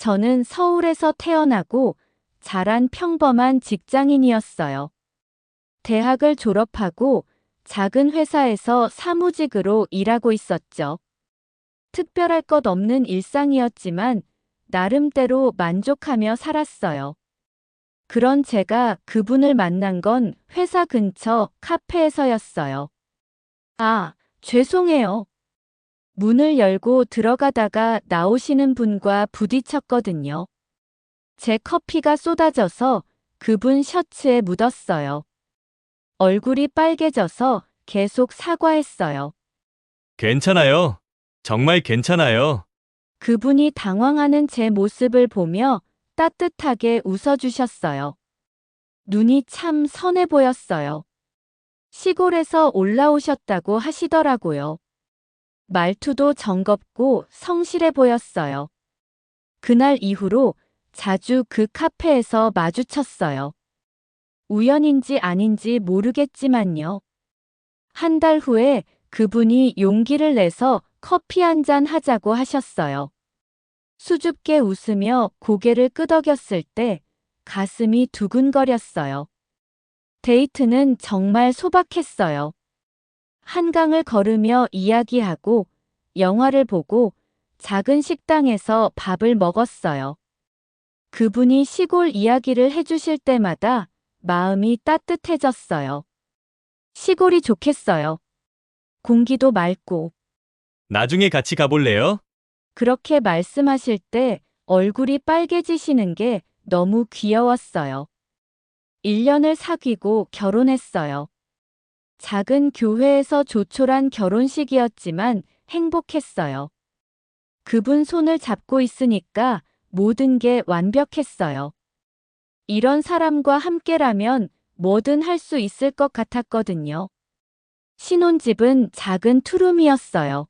저는 서울에서 태어나고 자란 평범한 직장인이었어요. 대학을 졸업하고 작은 회사에서 사무직으로 일하고 있었죠. 특별할 것 없는 일상이었지만 나름대로 만족하며 살았어요. 그런 제가 그분을 만난 건 회사 근처 카페에서였어요. 아, 죄송해요. 문을 열고 들어가다가 나오시는 분과 부딪혔거든요. 제 커피가 쏟아져서 그분 셔츠에 묻었어요. 얼굴이 빨개져서 계속 사과했어요. 괜찮아요. 정말 괜찮아요. 그분이 당황하는 제 모습을 보며 따뜻하게 웃어주셨어요. 눈이 참 선해 보였어요. 시골에서 올라오셨다고 하시더라고요. 말투도 정겹고 성실해 보였어요. 그날 이후로 자주 그 카페에서 마주쳤어요. 우연인지 아닌지 모르겠지만요. 한 달 후에 그분이 용기를 내서 커피 한 잔 하자고 하셨어요. 수줍게 웃으며 고개를 끄덕였을 때 가슴이 두근거렸어요. 데이트는 정말 소박했어요. 한강을 걸으며 이야기하고 영화를 보고 작은 식당에서 밥을 먹었어요. 그분이 시골 이야기를 해주실 때마다 마음이 따뜻해졌어요. 시골이 좋겠어요. 공기도 맑고. 나중에 같이 가볼래요? 그렇게 말씀하실 때 얼굴이 빨개지시는 게 너무 귀여웠어요. 1년을 사귀고 결혼했어요. 작은 교회에서 조촐한 결혼식이었지만 행복했어요. 그분 손을 잡고 있으니까 모든 게 완벽했어요. 이런 사람과 함께라면 뭐든 할 수 있을 것 같았거든요. 신혼집은 작은 투룸이었어요.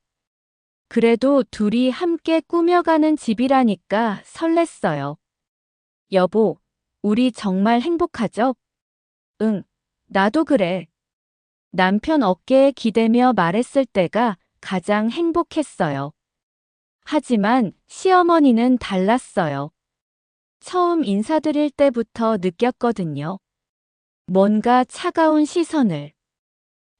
그래도 둘이 함께 꾸며가는 집이라니까 설렜어요. 여보, 우리 정말 행복하죠? 응, 나도 그래. 남편 어깨에 기대며 말했을 때가 가장 행복했어요. 하지만 시어머니는 달랐어요. 처음 인사드릴 때부터 느꼈거든요. 뭔가 차가운 시선을.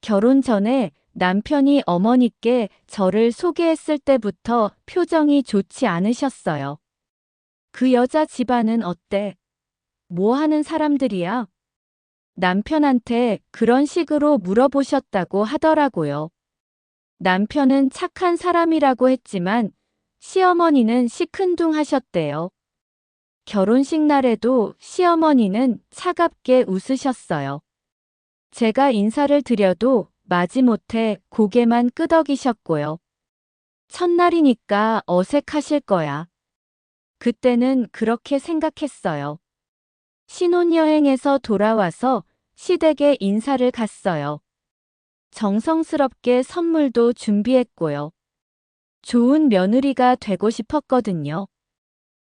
결혼 전에 남편이 어머니께 저를 소개했을 때부터 표정이 좋지 않으셨어요. 그 여자 집안은 어때? 뭐 하는 사람들이야? 남편한테 그런 식으로 물어보셨다고 하더라고요. 남편은 착한 사람이라고 했지만 시어머니는 시큰둥하셨대요. 결혼식 날에도 시어머니는 차갑게 웃으셨어요. 제가 인사를 드려도 마지못해 고개만 끄덕이셨고요. 첫날이니까 어색하실 거야. 그때는 그렇게 생각했어요. 신혼여행에서 돌아와서 시댁에 인사를 갔어요. 정성스럽게 선물도 준비했고요. 좋은 며느리가 되고 싶었거든요.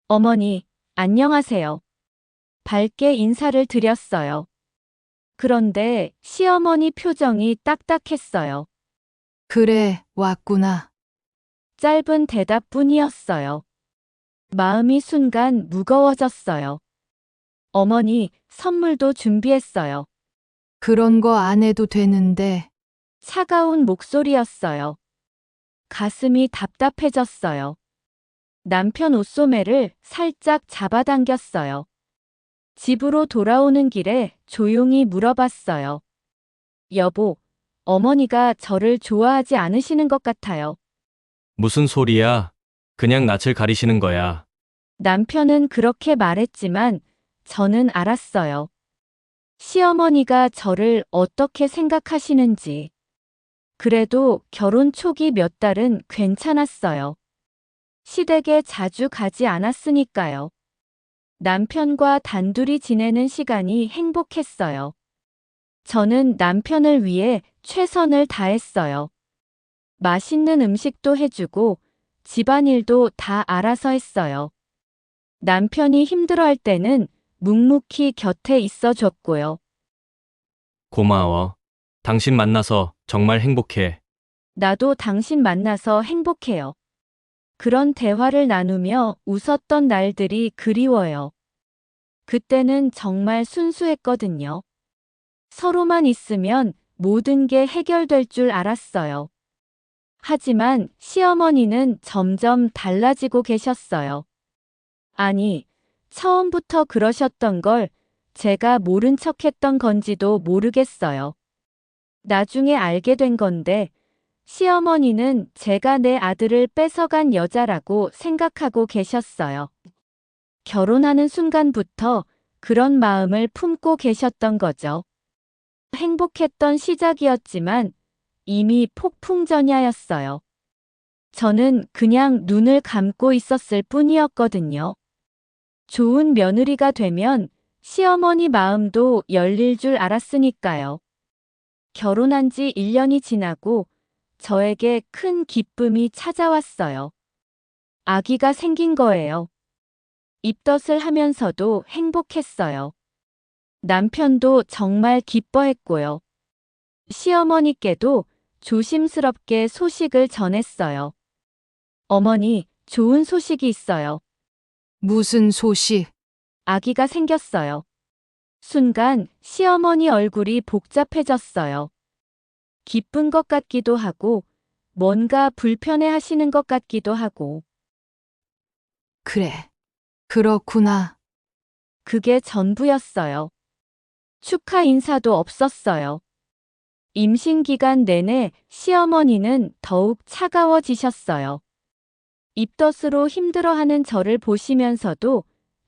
어머니, 안녕하세요. 밝게 인사를 드렸어요. 그런데 시어머니 표정이 딱딱했어요. 그래, 왔구나. 짧은 대답뿐이었어요. 마음이 순간 무거워졌어요. 어머니, 선물도 준비했어요. 그런 거 안 해도 되는데. 차가운 목소리였어요. 가슴이 답답해졌어요. 남편 옷소매를 살짝 잡아당겼어요. 집으로 돌아오는 길에 조용히 물어봤어요. 여보, 어머니가 저를 좋아하지 않으시는 것 같아요. 무슨 소리야? 그냥 낯을 가리시는 거야. 남편은 그렇게 말했지만 저는 알았어요. 시어머니가 저를 어떻게 생각하시는지. 그래도 결혼 초기 몇 달은 괜찮았어요. 시댁에 자주 가지 않았으니까요. 남편과 단둘이 지내는 시간이 행복했어요. 저는 남편을 위해 최선을 다했어요. 맛있는 음식도 해주고 집안일도 다 알아서 했어요. 남편이 힘들어할 때는 묵묵히 곁에 있어줬고요. 고마워. 당신 만나서 정말 행복해. 나도 당신 만나서 행복해요. 그런 대화를 나누며 웃었던 날들이 그리워요. 그때는 정말 순수했거든요. 서로만 있으면 모든 게 해결될 줄 알았어요. 하지만 시어머니는 점점 달라지고 계셨어요. 아니, 처음부터 그러셨던 걸 제가 모른 척 했던 건지도 모르겠어요. 나중에 알게 된 건데, 시어머니는 제가 내 아들을 뺏어간 여자라고 생각하고 계셨어요. 결혼하는 순간부터 그런 마음을 품고 계셨던 거죠. 행복했던 시작이었지만 이미 폭풍전야였어요. 저는 그냥 눈을 감고 있었을 뿐이었거든요. 좋은 며느리가 되면 시어머니 마음도 열릴 줄 알았으니까요. 결혼한 지 1년이 지나고 저에게 큰 기쁨이 찾아왔어요. 아기가 생긴 거예요. 입덧을 하면서도 행복했어요. 남편도 정말 기뻐했고요. 시어머니께도 조심스럽게 소식을 전했어요. 어머니, 좋은 소식이 있어요. 무슨 소식? 아기가 생겼어요. 순간 시어머니 얼굴이 복잡해졌어요. 기쁜 것 같기도 하고, 뭔가 불편해 하시는 것 같기도 하고, 그래. 그렇구나. 그게 전부였어요. 축하 인사도 없었어요. 임신 기간 내내 시어머니는 더욱 차가워지셨어요. 입덧으로 힘들어하는 저를 보시면서도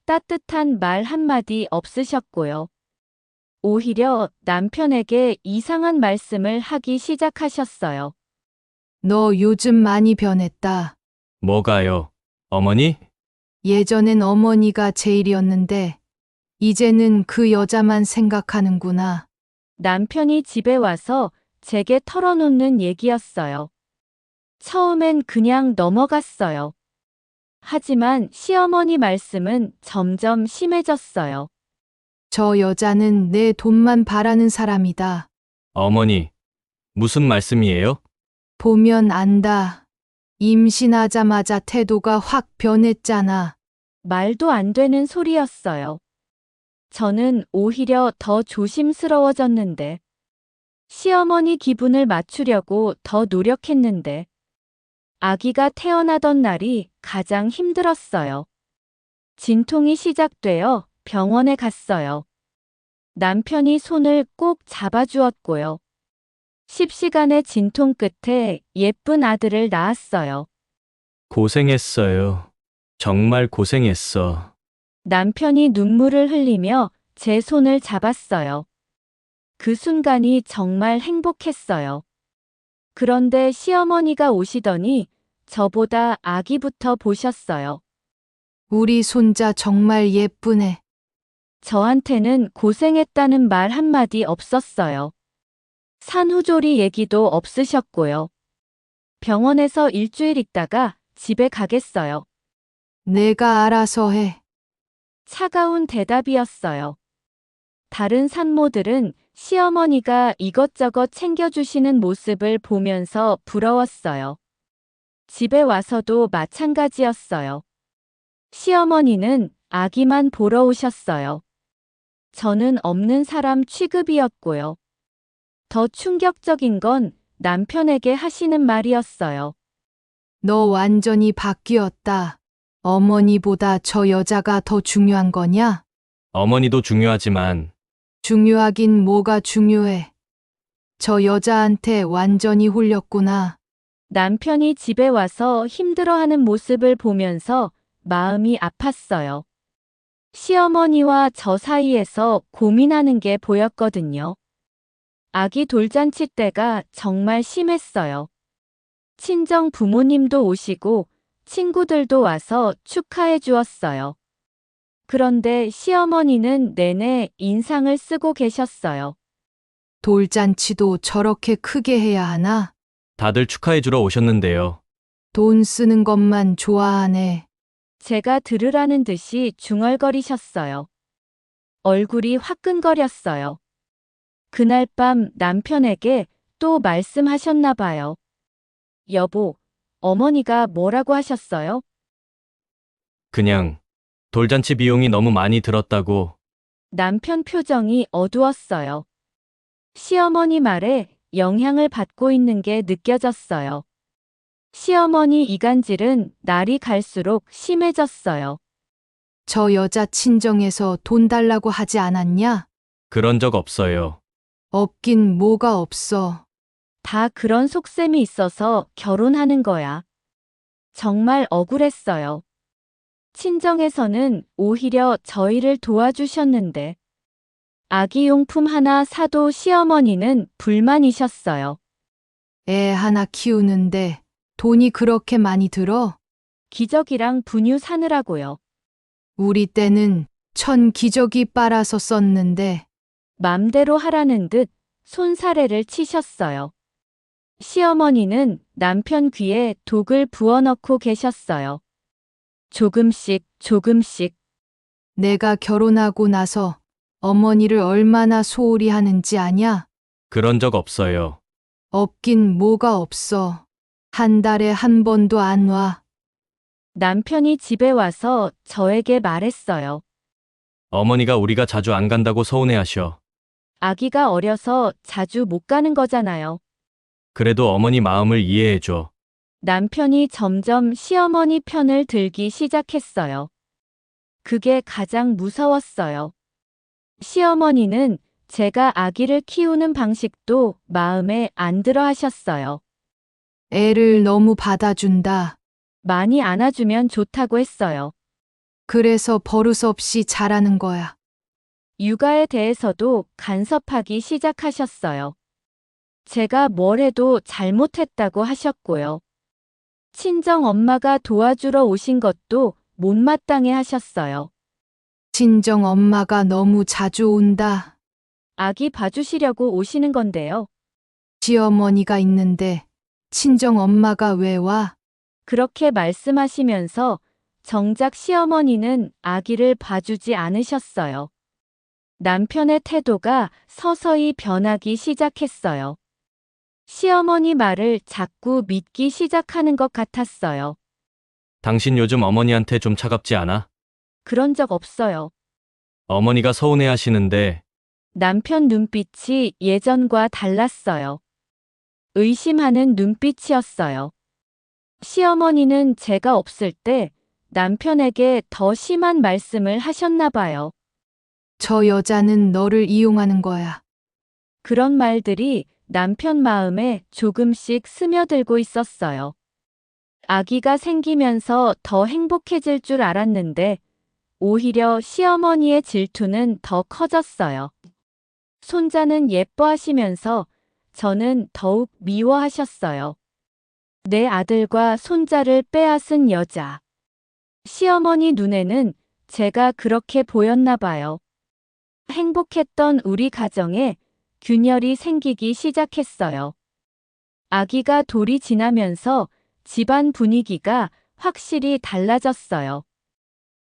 따뜻한 말 한마디 없으셨고요. 오히려 남편에게 이상한 말씀을 하기 시작하셨어요. 너 요즘 많이 변했다. 뭐가요? 어머니? 예전엔 어머니가 제일이었는데, 이제는 그 여자만 생각하는구나. 남편이 집에 와서 제게 털어놓는 얘기였어요. 처음엔 그냥 넘어갔어요. 하지만 시어머니 말씀은 점점 심해졌어요. 저 여자는 내 돈만 바라는 사람이다. 어머니, 무슨 말씀이에요? 보면 안다. 임신하자마자 태도가 확 변했잖아. 말도 안 되는 소리였어요. 저는 오히려 더 조심스러워졌는데, 시어머니 기분을 맞추려고 더 노력했는데, 아기가 태어나던 날이 가장 힘들었어요. 진통이 시작되어 병원에 갔어요. 남편이 손을 꼭 잡아주었고요. 10시간의 진통 끝에 예쁜 아들을 낳았어요. 고생했어요. 정말 고생했어. 남편이 눈물을 흘리며 제 손을 잡았어요. 그 순간이 정말 행복했어요. 그런데 시어머니가 오시더니 저보다 아기부터 보셨어요. 우리 손자 정말 예쁘네. 저한테는 고생했다는 말 한마디 없었어요. 산후조리 얘기도 없으셨고요. 병원에서 일주일 있다가 집에 가겠어요. 내가 알아서 해. 차가운 대답이었어요. 다른 산모들은 시어머니가 이것저것 챙겨주시는 모습을 보면서 부러웠어요. 집에 와서도 마찬가지였어요. 시어머니는 아기만 보러 오셨어요. 저는 없는 사람 취급이었고요. 더 충격적인 건 남편에게 하시는 말이었어요. 너 완전히 바뀌었다. 어머니보다 저 여자가 더 중요한 거냐? 어머니도 중요하지만 중요하긴 뭐가 중요해. 저 여자한테 완전히 홀렸구나. 남편이 집에 와서 힘들어하는 모습을 보면서 마음이 아팠어요. 시어머니와 저 사이에서 고민하는 게 보였거든요. 아기 돌잔치 때가 정말 심했어요. 친정 부모님도 오시고 친구들도 와서 축하해 주었어요. 그런데 시어머니는 내내 인상을 쓰고 계셨어요. 돌잔치도 저렇게 크게 해야 하나? 다들 축하해주러 오셨는데요. 돈 쓰는 것만 좋아하네. 제가 들으라는 듯이 중얼거리셨어요. 얼굴이 화끈거렸어요. 그날 밤 남편에게 또 말씀하셨나 봐요. 여보, 어머니가 뭐라고 하셨어요? 그냥 돌잔치 비용이 너무 많이 들었다고. 남편 표정이 어두웠어요. 시어머니 말에 영향을 받고 있는 게 느껴졌어요. 시어머니 이간질은 날이 갈수록 심해졌어요. 저 여자 친정에서 돈 달라고 하지 않았냐? 그런 적 없어요. 없긴 뭐가 없어. 다 그런 속셈이 있어서 결혼하는 거야. 정말 억울했어요. 친정에서는 오히려 저희를 도와주셨는데 아기용품 하나 사도 시어머니는 불만이셨어요. 애 하나 키우는데 돈이 그렇게 많이 들어? 기저귀랑 분유 사느라고요. 우리 때는 천 기저귀 빨아서 썼는데 맘대로 하라는 듯 손사래를 치셨어요. 시어머니는 남편 귀에 독을 부어넣고 계셨어요. 조금씩 조금씩. 내가 결혼하고 나서 어머니를 얼마나 소홀히 하는지 아냐? 그런 적 없어요. 없긴 뭐가 없어. 한 달에 한 번도 안 와. 남편이 집에 와서 저에게 말했어요. 어머니가 우리가 자주 안 간다고 서운해하셔. 아기가 어려서 자주 못 가는 거잖아요. 그래도 어머니 마음을 이해해줘. 남편이 점점 시어머니 편을 들기 시작했어요. 그게 가장 무서웠어요. 시어머니는 제가 아기를 키우는 방식도 마음에 안 들어 하셨어요. 애를 너무 받아준다. 많이 안아주면 좋다고 했어요. 그래서 버릇없이 잘하는 거야. 육아에 대해서도 간섭하기 시작하셨어요. 제가 뭘 해도 잘못했다고 하셨고요. 친정 엄마가 도와주러 오신 것도 못마땅해 하셨어요. 친정 엄마가 너무 자주 온다. 아기 봐주시려고 오시는 건데요. 시어머니가 있는데 친정 엄마가 왜 와? 그렇게 말씀하시면서 정작 시어머니는 아기를 봐주지 않으셨어요. 남편의 태도가 서서히 변하기 시작했어요. 시어머니 말을 자꾸 믿기 시작하는 것 같았어요. 당신 요즘 어머니한테 좀 차갑지 않아? 그런 적 없어요. 어머니가 서운해하시는데 남편 눈빛이 예전과 달랐어요. 의심하는 눈빛이었어요. 시어머니는 제가 없을 때 남편에게 더 심한 말씀을 하셨나 봐요. 저 여자는 너를 이용하는 거야. 그런 말들이 남편 마음에 조금씩 스며들고 있었어요. 아기가 생기면서 더 행복해질 줄 알았는데 오히려 시어머니의 질투는 더 커졌어요. 손자는 예뻐하시면서 저는 더욱 미워하셨어요. 내 아들과 손자를 빼앗은 여자. 시어머니 눈에는 제가 그렇게 보였나 봐요. 행복했던 우리 가정에 균열이 생기기 시작했어요. 아기가 돌이 지나면서 집안 분위기가 확실히 달라졌어요.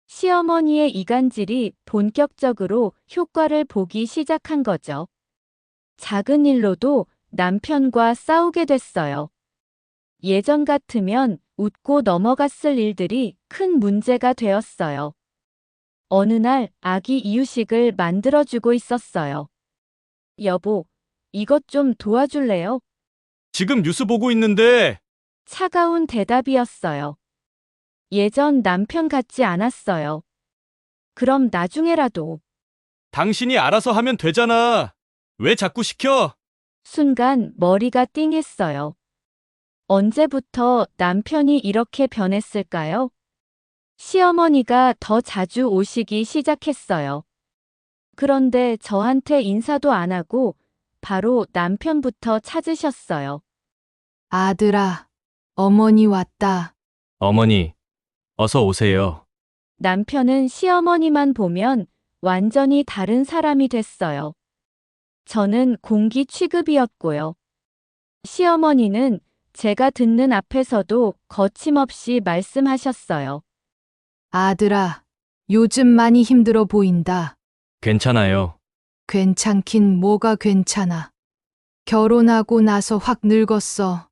시어머니의 이간질이 본격적으로 효과를 보기 시작한 거죠. 작은 일로도 남편과 싸우게 됐어요. 예전 같으면 웃고 넘어갔을 일들이 큰 문제가 되었어요. 어느 날 아기 이유식을 만들어주고 있었어요. 여보, 이것 좀 도와줄래요? 지금 뉴스 보고 있는데 차가운 대답이었어요. 예전 남편 같지 않았어요. 그럼 나중에라도. 당신이 알아서 하면 되잖아. 왜 자꾸 시켜? 순간 머리가 띵했어요. 언제부터 남편이 이렇게 변했을까요? 시어머니가 더 자주 오시기 시작했어요. 그런데 저한테 인사도 안 하고 바로 남편부터 찾으셨어요. 아들아, 어머니 왔다. 어머니, 어서 오세요. 남편은 시어머니만 보면 완전히 다른 사람이 됐어요. 저는 공기 취급이었고요. 시어머니는 제가 듣는 앞에서도 거침없이 말씀하셨어요. 아들아, 요즘 많이 힘들어 보인다. 괜찮아요. 괜찮긴 뭐가 괜찮아. 결혼하고 나서 확 늙었어.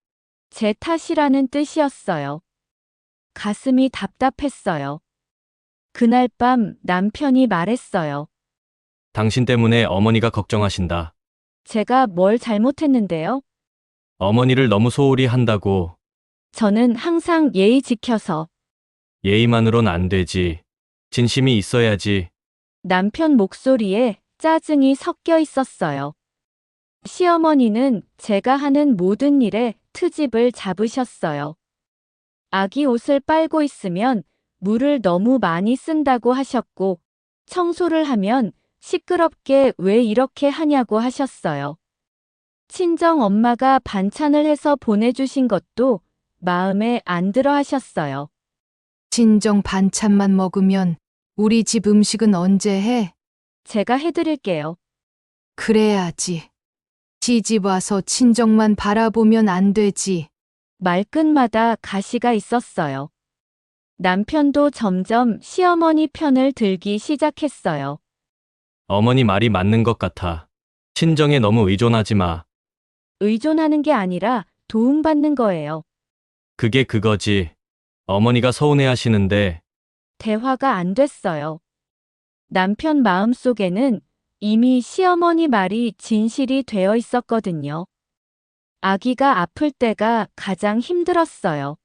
제 탓이라는 뜻이었어요. 가슴이 답답했어요. 그날 밤 남편이 말했어요. 당신 때문에 어머니가 걱정하신다. 제가 뭘 잘못했는데요? 어머니를 너무 소홀히 한다고. 저는 항상 예의 지켜서. 예의만으론 안 되지. 진심이 있어야지. 남편 목소리에 짜증이 섞여 있었어요. 시어머니는 제가 하는 모든 일에 트집을 잡으셨어요. 아기 옷을 빨고 있으면 물을 너무 많이 쓴다고 하셨고, 청소를 하면 시끄럽게 왜 이렇게 하냐고 하셨어요. 친정 엄마가 반찬을 해서 보내주신 것도 마음에 안 들어 하셨어요. 친정 반찬만 먹으면 우리 집 음식은 언제 해? 제가 해드릴게요. 그래야지. 시집 와서 친정만 바라보면 안 되지. 말끝마다 가시가 있었어요. 남편도 점점 시어머니 편을 들기 시작했어요. 어머니 말이 맞는 것 같아. 친정에 너무 의존하지 마. 의존하는 게 아니라 도움받는 거예요. 그게 그거지. 어머니가 서운해 하시는데 대화가 안 됐어요. 남편 마음속에는 이미 시어머니 말이 진실이 되어 있었거든요. 아기가 아플 때가 가장 힘들었어요.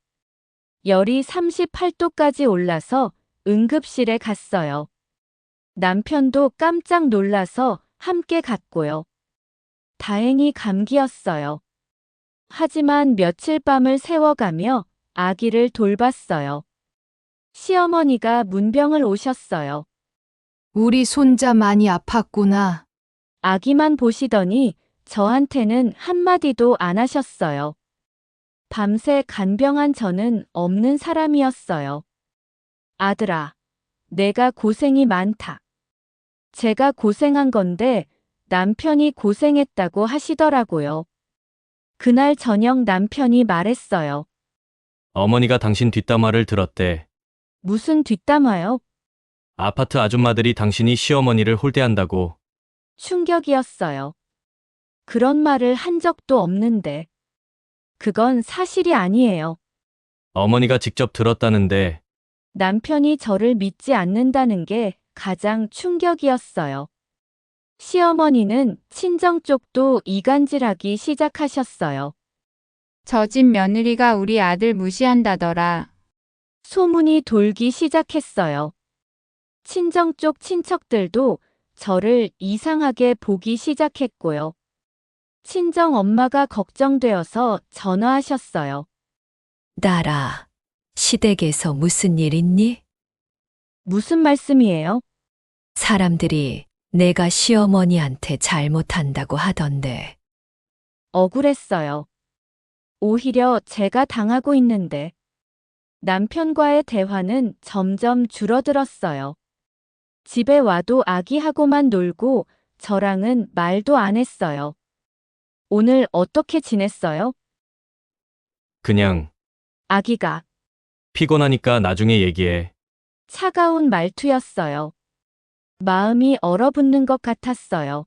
열이 38도까지 올라서 응급실에 갔어요. 남편도 깜짝 놀라서 함께 갔고요. 다행히 감기였어요. 하지만 며칠 밤을 새워가며 아기를 돌봤어요. 시어머니가 문병을 오셨어요. 우리 손자 많이 아팠구나. 아기만 보시더니 저한테는 한마디도 안 하셨어요. 밤새 간병한 저는 없는 사람이었어요. 아들아, 내가 고생이 많다. 제가 고생한 건데 남편이 고생했다고 하시더라고요. 그날 저녁 남편이 말했어요. 어머니가 당신 뒷담화를 들었대. 무슨 뒷담화요? 아파트 아줌마들이 당신이 시어머니를 홀대한다고. 충격이었어요. 그런 말을 한 적도 없는데. 그건 사실이 아니에요. 어머니가 직접 들었다는데 남편이 저를 믿지 않는다는 게 가장 충격이었어요. 시어머니는 친정 쪽도 이간질하기 시작하셨어요. 저 집 며느리가 우리 아들 무시한다더라. 소문이 돌기 시작했어요. 친정 쪽 친척들도 저를 이상하게 보기 시작했고요. 친정 엄마가 걱정되어서 전화하셨어요. 딸아, 시댁에서 무슨 일 있니? 무슨 말씀이에요? 사람들이 내가 시어머니한테 잘못한다고 하던데. 억울했어요. 오히려 제가 당하고 있는데. 남편과의 대화는 점점 줄어들었어요. 집에 와도 아기하고만 놀고 저랑은 말도 안 했어요. 오늘 어떻게 지냈어요? 그냥 아기가. 피곤하니까 나중에 얘기해. 차가운 말투였어요. 마음이 얼어붙는 것 같았어요.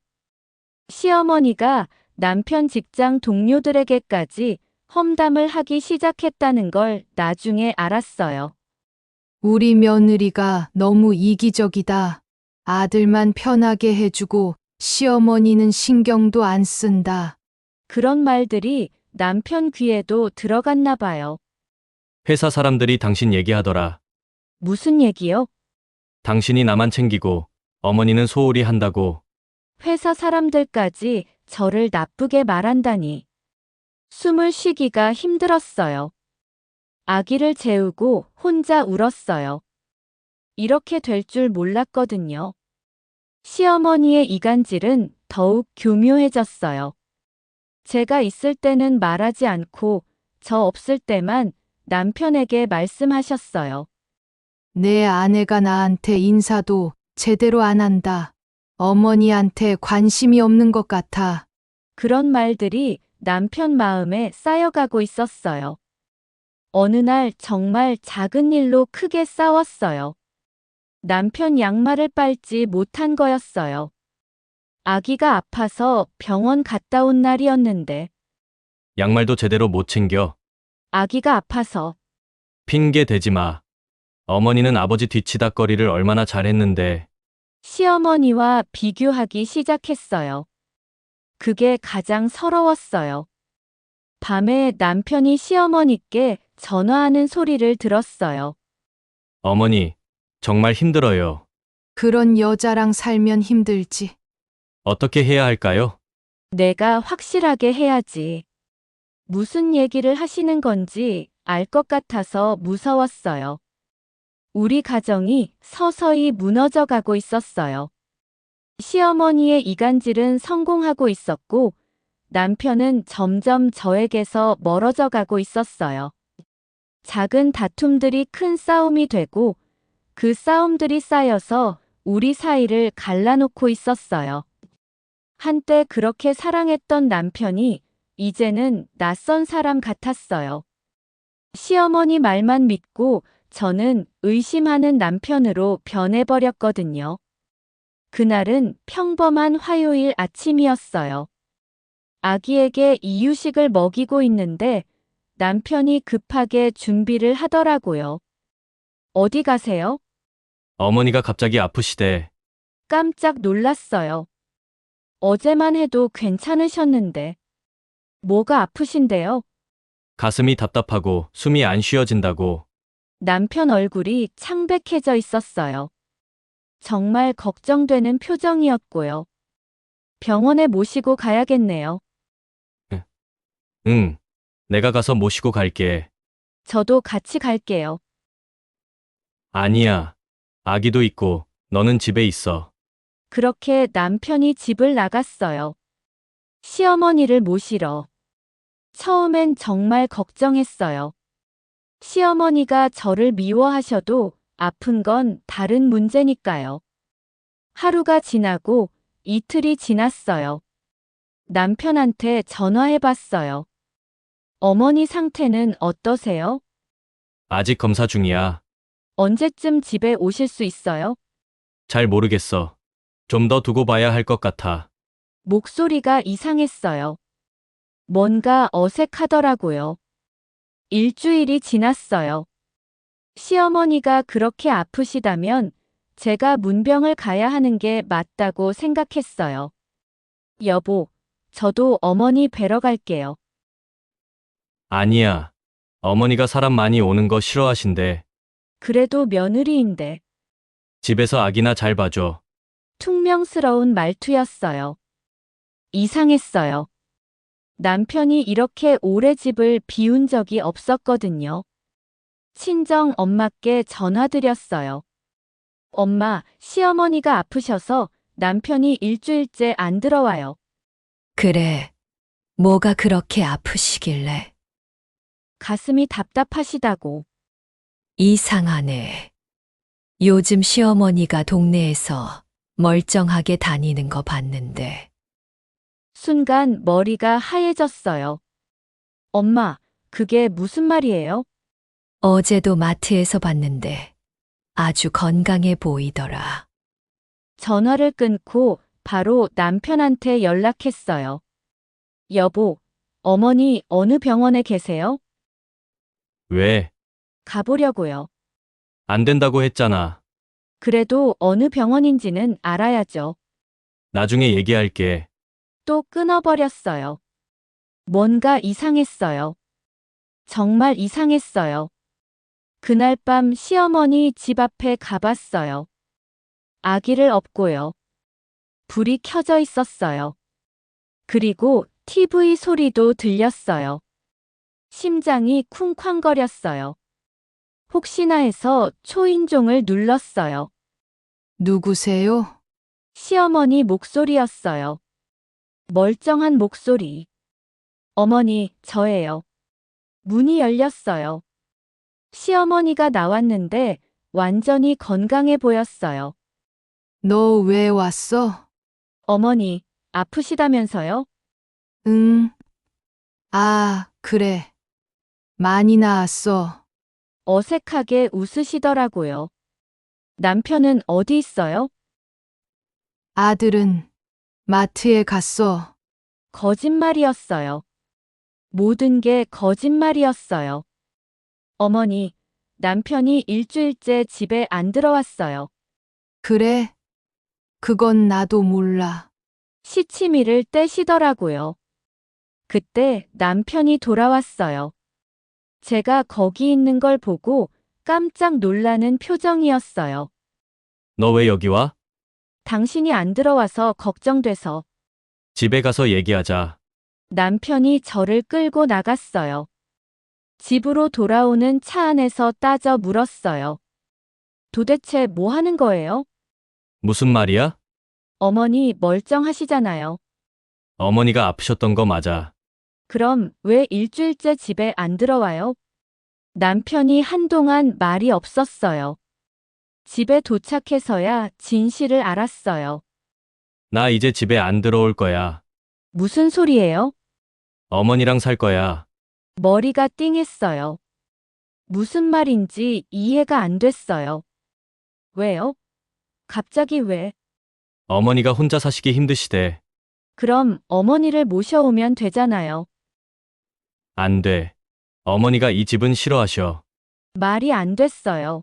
시어머니가 남편 직장 동료들에게까지 험담을 하기 시작했다는 걸 나중에 알았어요. 우리 며느리가 너무 이기적이다. 아들만 편하게 해주고 시어머니는 신경도 안 쓴다. 그런 말들이 남편 귀에도 들어갔나 봐요. 회사 사람들이 당신 얘기하더라. 무슨 얘기요? 당신이 나만 챙기고 어머니는 소홀히 한다고. 회사 사람들까지 저를 나쁘게 말한다니. 숨을 쉬기가 힘들었어요. 아기를 재우고 혼자 울었어요. 이렇게 될 줄 몰랐거든요. 시어머니의 이간질은 더욱 교묘해졌어요. 제가 있을 때는 말하지 않고 저 없을 때만 남편에게 말씀하셨어요. 내 아내가 나한테 인사도 제대로 안 한다. 어머니한테 관심이 없는 것 같아. 그런 말들이 남편 마음에 쌓여가고 있었어요. 어느 날 정말 작은 일로 크게 싸웠어요. 남편 양말을 빨지 못한 거였어요. 아기가 아파서 병원 갔다 온 날이었는데 양말도 제대로 못 챙겨. 아기가 아파서. 핑계 대지 마. 어머니는 아버지 뒤치다꺼리를 얼마나 잘했는데. 시어머니와 비교하기 시작했어요. 그게 가장 서러웠어요. 밤에 남편이 시어머니께 전화하는 소리를 들었어요. 어머니, 정말 힘들어요. 그런 여자랑 살면 힘들지. 어떻게 해야 할까요? 내가 확실하게 해야지. 무슨 얘기를 하시는 건지 알 것 같아서 무서웠어요. 우리 가정이 서서히 무너져 가고 있었어요. 시어머니의 이간질은 성공하고 있었고, 남편은 점점 저에게서 멀어져 가고 있었어요. 작은 다툼들이 큰 싸움이 되고, 그 싸움들이 쌓여서 우리 사이를 갈라놓고 있었어요. 한때 그렇게 사랑했던 남편이 이제는 낯선 사람 같았어요. 시어머니 말만 믿고 저는 의심하는 남편으로 변해버렸거든요. 그날은 평범한 화요일 아침이었어요. 아기에게 이유식을 먹이고 있는데 남편이 급하게 준비를 하더라고요. 어디 가세요? 어머니가 갑자기 아프시대. 깜짝 놀랐어요. 어제만 해도 괜찮으셨는데. 뭐가 아프신데요? 가슴이 답답하고 숨이 안 쉬어진다고. 남편 얼굴이 창백해져 있었어요. 정말 걱정되는 표정이었고요. 병원에 모시고 가야겠네요. 응, 내가 가서 모시고 갈게. 저도 같이 갈게요. 아니야. 아기도 있고 너는 집에 있어. 그렇게 남편이 집을 나갔어요. 시어머니를 모시러. 처음엔 정말 걱정했어요. 시어머니가 저를 미워하셔도 아픈 건 다른 문제니까요. 하루가 지나고 이틀이 지났어요. 남편한테 전화해봤어요. 어머니 상태는 어떠세요? 아직 검사 중이야. 언제쯤 집에 오실 수 있어요? 잘 모르겠어. 좀 더 두고 봐야 할 것 같아. 목소리가 이상했어요. 뭔가 어색하더라고요. 일주일이 지났어요. 시어머니가 그렇게 아프시다면 제가 문병을 가야 하는 게 맞다고 생각했어요. 여보, 저도 어머니 뵈러 갈게요. 아니야. 어머니가 사람 많이 오는 거 싫어하신대. 그래도 며느리인데. 집에서 아기나 잘 봐줘. 퉁명스러운 말투였어요. 이상했어요. 남편이 이렇게 오래 집을 비운 적이 없었거든요. 친정 엄마께 전화드렸어요. 엄마, 시어머니가 아프셔서 남편이 일주일째 안 들어와요. 그래. 뭐가 그렇게 아프시길래. 가슴이 답답하시다고. 이상하네. 요즘 시어머니가 동네에서 멀쩡하게 다니는 거 봤는데. 순간 머리가 하얘졌어요. 엄마, 그게 무슨 말이에요? 어제도 마트에서 봤는데 아주 건강해 보이더라. 전화를 끊고 바로 남편한테 연락했어요. 여보, 어머니 어느 병원에 계세요? 왜? 가보려고요. 안 된다고 했잖아. 그래도 어느 병원인지는 알아야죠. 나중에 얘기할게. 또 끊어버렸어요. 뭔가 이상했어요. 정말 이상했어요. 그날 밤 시어머니 집 앞에 가봤어요. 아기를 업고요. 불이 켜져 있었어요. 그리고 TV 소리도 들렸어요. 심장이 쿵쾅거렸어요. 혹시나 해서 초인종을 눌렀어요. 누구세요? 시어머니 목소리였어요. 멀쩡한 목소리. 어머니, 저예요. 문이 열렸어요. 시어머니가 나왔는데 완전히 건강해 보였어요. 너 왜 왔어? 어머니, 아프시다면서요? 응. 아, 그래. 많이 나았어. 어색하게 웃으시더라고요. 남편은 어디 있어요? 아들은 마트에 갔어. 거짓말이었어요. 모든 게 거짓말이었어요. 어머니, 남편이 일주일째 집에 안 들어왔어요. 그래? 그건 나도 몰라. 시치미를 떼시더라고요. 그때 남편이 돌아왔어요. 제가 거기 있는 걸 보고 깜짝 놀라는 표정이었어요. 너 왜 여기 와? 당신이 안 들어와서 걱정돼서. 집에 가서 얘기하자. 남편이 저를 끌고 나갔어요. 집으로 돌아오는 차 안에서 따져 물었어요. 도대체 뭐 하는 거예요? 무슨 말이야? 어머니 멀쩡하시잖아요. 어머니가 아프셨던 거 맞아. 그럼 왜 일주일째 집에 안 들어와요? 남편이 한동안 말이 없었어요. 집에 도착해서야 진실을 알았어요. 나 이제 집에 안 들어올 거야. 무슨 소리예요? 어머니랑 살 거야. 머리가 띵했어요. 무슨 말인지 이해가 안 됐어요. 왜요? 갑자기 왜? 어머니가 혼자 사시기 힘드시대. 그럼 어머니를 모셔오면 되잖아요. 안 돼. 어머니가 이 집은 싫어하셔. 말이 안 됐어요.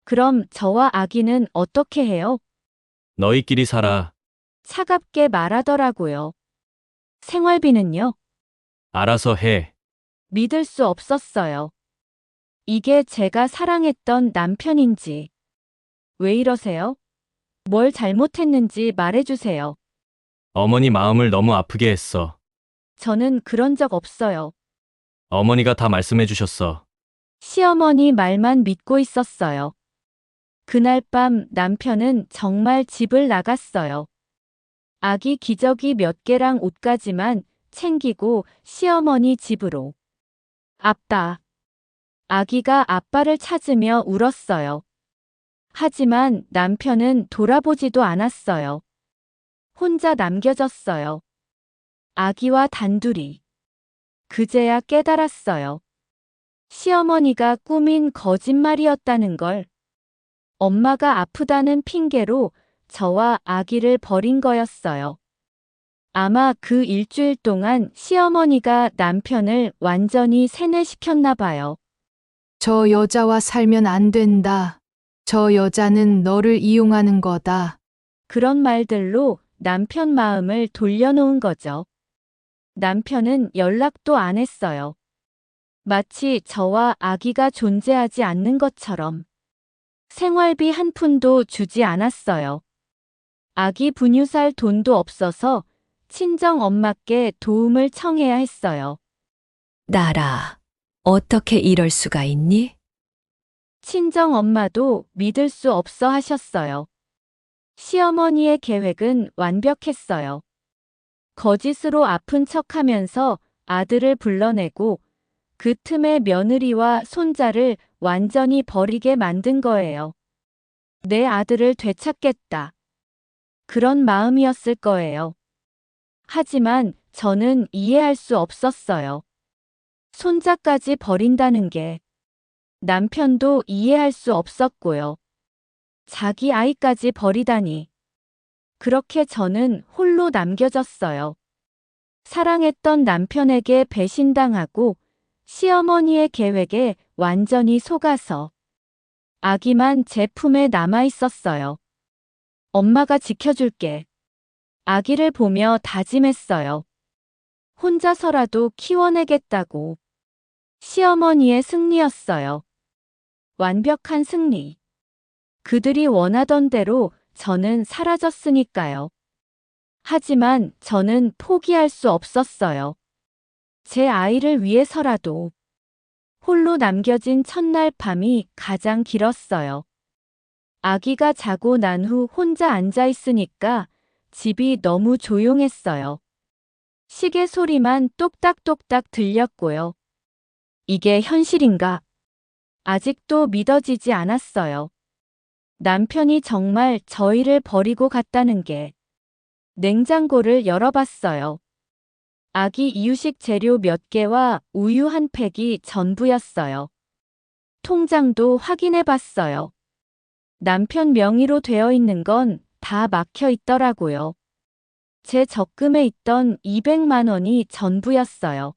그럼 저와 아기는 어떻게 해요? 너희끼리 살아. 차갑게 말하더라고요. 생활비는요? 알아서 해. 믿을 수 없었어요. 이게 제가 사랑했던 남편인지. 왜 이러세요? 뭘 잘못했는지 말해주세요. 어머니 마음을 너무 아프게 했어. 저는 그런 적 없어요. 어머니가 다 말씀해 주셨어. 시어머니 말만 믿고 있었어요. 그날 밤 남편은 정말 집을 나갔어요. 아기 기저귀 몇 개랑 옷까지만 챙기고 시어머니 집으로. 아빠. 아기가 아빠를 찾으며 울었어요. 하지만 남편은 돌아보지도 않았어요. 혼자 남겨졌어요. 아기와 단둘이. 그제야 깨달았어요. 시어머니가 꾸민 거짓말이었다는 걸. 엄마가 아프다는 핑계로 저와 아기를 버린 거였어요. 아마 그 일주일 동안 시어머니가 남편을 완전히 세뇌시켰나 봐요. 저 여자와 살면 안 된다. 저 여자는 너를 이용하는 거다. 그런 말들로 남편 마음을 돌려놓은 거죠. 남편은 연락도 안 했어요. 마치 저와 아기가 존재하지 않는 것처럼. 생활비 한 푼도 주지 않았어요. 아기 분유 살 돈도 없어서 친정 엄마께 도움을 청해야 했어요. 나라, 어떻게 이럴 수가 있니? 친정 엄마도 믿을 수 없어 하셨어요. 시어머니의 계획은 완벽했어요. 거짓으로 아픈 척하면서 아들을 불러내고 그 틈에 며느리와 손자를 완전히 버리게 만든 거예요. 내 아들을 되찾겠다. 그런 마음이었을 거예요. 하지만 저는 이해할 수 없었어요. 손자까지 버린다는 게 남편도 이해할 수 없었고요. 자기 아이까지 버리다니. 그렇게 저는 홀로 남겨졌어요. 사랑했던 남편에게 배신당하고 시어머니의 계획에 완전히 속아서 아기만 제 품에 남아 있었어요. 엄마가 지켜줄게. 아기를 보며 다짐했어요. 혼자서라도 키워내겠다고. 시어머니의 승리였어요. 완벽한 승리. 그들이 원하던 대로 저는 사라졌으니까요. 하지만 저는 포기할 수 없었어요. 제 아이를 위해서라도. 홀로 남겨진 첫날 밤이 가장 길었어요. 아기가 자고 난 후 혼자 앉아 있으니까 집이 너무 조용했어요. 시계 소리만 똑딱똑딱 들렸고요. 이게 현실인가? 아직도 믿어지지 않았어요. 남편이 정말 저희를 버리고 갔다는 게. 냉장고를 열어봤어요. 아기 이유식 재료 몇 개와 우유 한 팩이 전부였어요. 통장도 확인해봤어요. 남편 명의로 되어 있는 건 다 막혀 있더라고요. 제 적금에 있던 200만 원이 전부였어요.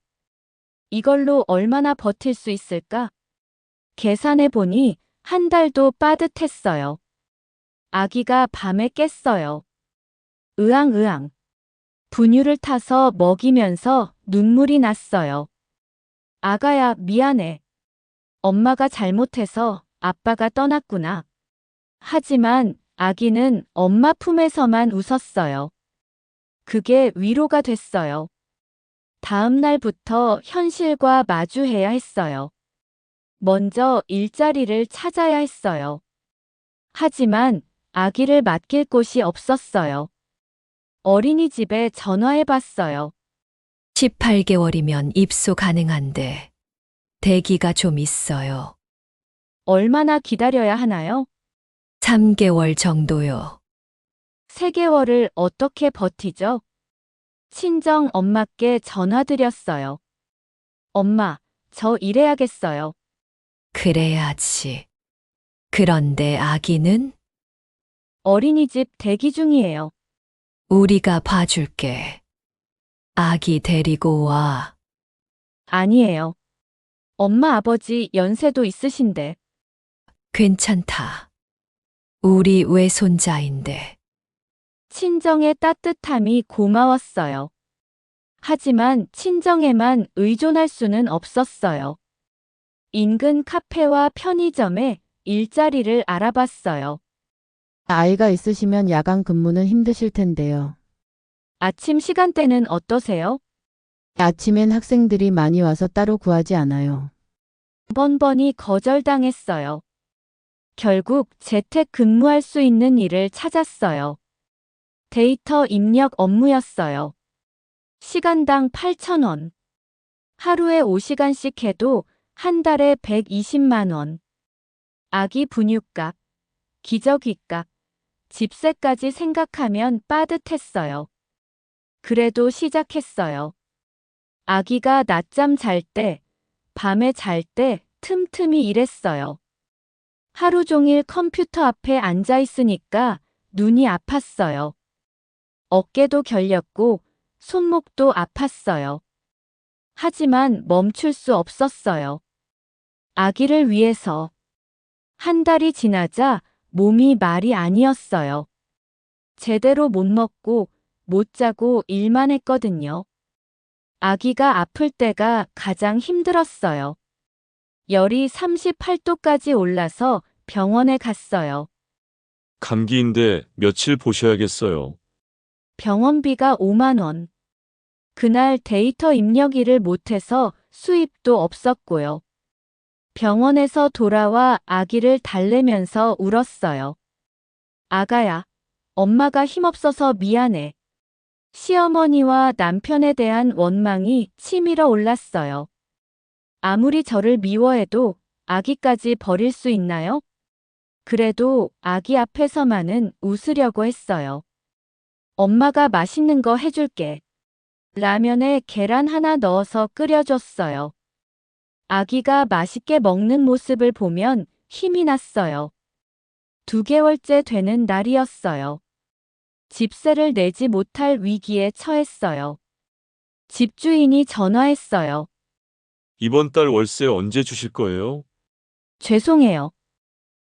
이걸로 얼마나 버틸 수 있을까? 계산해 보니 한 달도 빠듯했어요. 아기가 밤에 깼어요. 으앙으앙. 분유를 타서 먹이면서 눈물이 났어요. 아가야, 미안해. 엄마가 잘못해서 아빠가 떠났구나. 하지만 아기는 엄마 품에서만 웃었어요. 그게 위로가 됐어요. 다음 날부터 현실과 마주해야 했어요. 먼저 일자리를 찾아야 했어요. 하지만 아기를 맡길 곳이 없었어요. 어린이집에 전화해 봤어요. 18개월이면 입소 가능한데 대기가 좀 있어요. 얼마나 기다려야 하나요? 3개월 정도요. 3개월을 어떻게 버티죠? 친정 엄마께 전화드렸어요. 엄마, 저 일해야겠어요. 그래야지. 그런데 아기는 어린이집 대기 중이에요. 우리가 봐줄게. 아기 데리고 와. 아니에요. 엄마 아버지 연세도 있으신데. 괜찮다. 우리 외손자인데. 친정의 따뜻함이 고마웠어요. 하지만 친정에만 의존할 수는 없었어요. 인근 카페와 편의점에 일자리를 알아봤어요. 아이가 있으시면 야간 근무는 힘드실 텐데요. 아침 시간대는 어떠세요? 아침엔 학생들이 많이 와서 따로 구하지 않아요. 번번이 거절당했어요. 결국 재택 근무할 수 있는 일을 찾았어요. 데이터 입력 업무였어요. 시간당 8,000원. 하루에 5시간씩 해도 한 달에 120만 원. 아기 분유값, 기저귀값, 집세까지 생각하면 빠듯했어요. 그래도 시작했어요. 아기가 낮잠 잘 때, 밤에 잘 때 틈틈이 일했어요. 하루 종일 컴퓨터 앞에 앉아 있으니까 눈이 아팠어요. 어깨도 결렸고 손목도 아팠어요. 하지만 멈출 수 없었어요. 아기를 위해서. 한 달이 지나자 몸이 말이 아니었어요. 제대로 못 먹고 못 자고 일만 했거든요. 아기가 아플 때가 가장 힘들었어요. 열이 38도까지 올라서 병원에 갔어요. 감기인데 며칠 보셔야겠어요. 병원비가 5만 원. 그날 데이터 입력 일을 못해서 수입도 없었고요. 병원에서 돌아와 아기를 달래면서 울었어요. 아가야, 엄마가 힘없어서 미안해. 시어머니와 남편에 대한 원망이 치밀어 올랐어요. 아무리 저를 미워해도 아기까지 버릴 수 있나요? 그래도 아기 앞에서만은 웃으려고 했어요. 엄마가 맛있는 거 해줄게. 라면에 계란 하나 넣어서 끓여줬어요. 아기가 맛있게 먹는 모습을 보면 힘이 났어요. 2개월째 되는 날이었어요. 집세를 내지 못할 위기에 처했어요. 집주인이 전화했어요. 이번 달 월세 언제 주실 거예요? 죄송해요.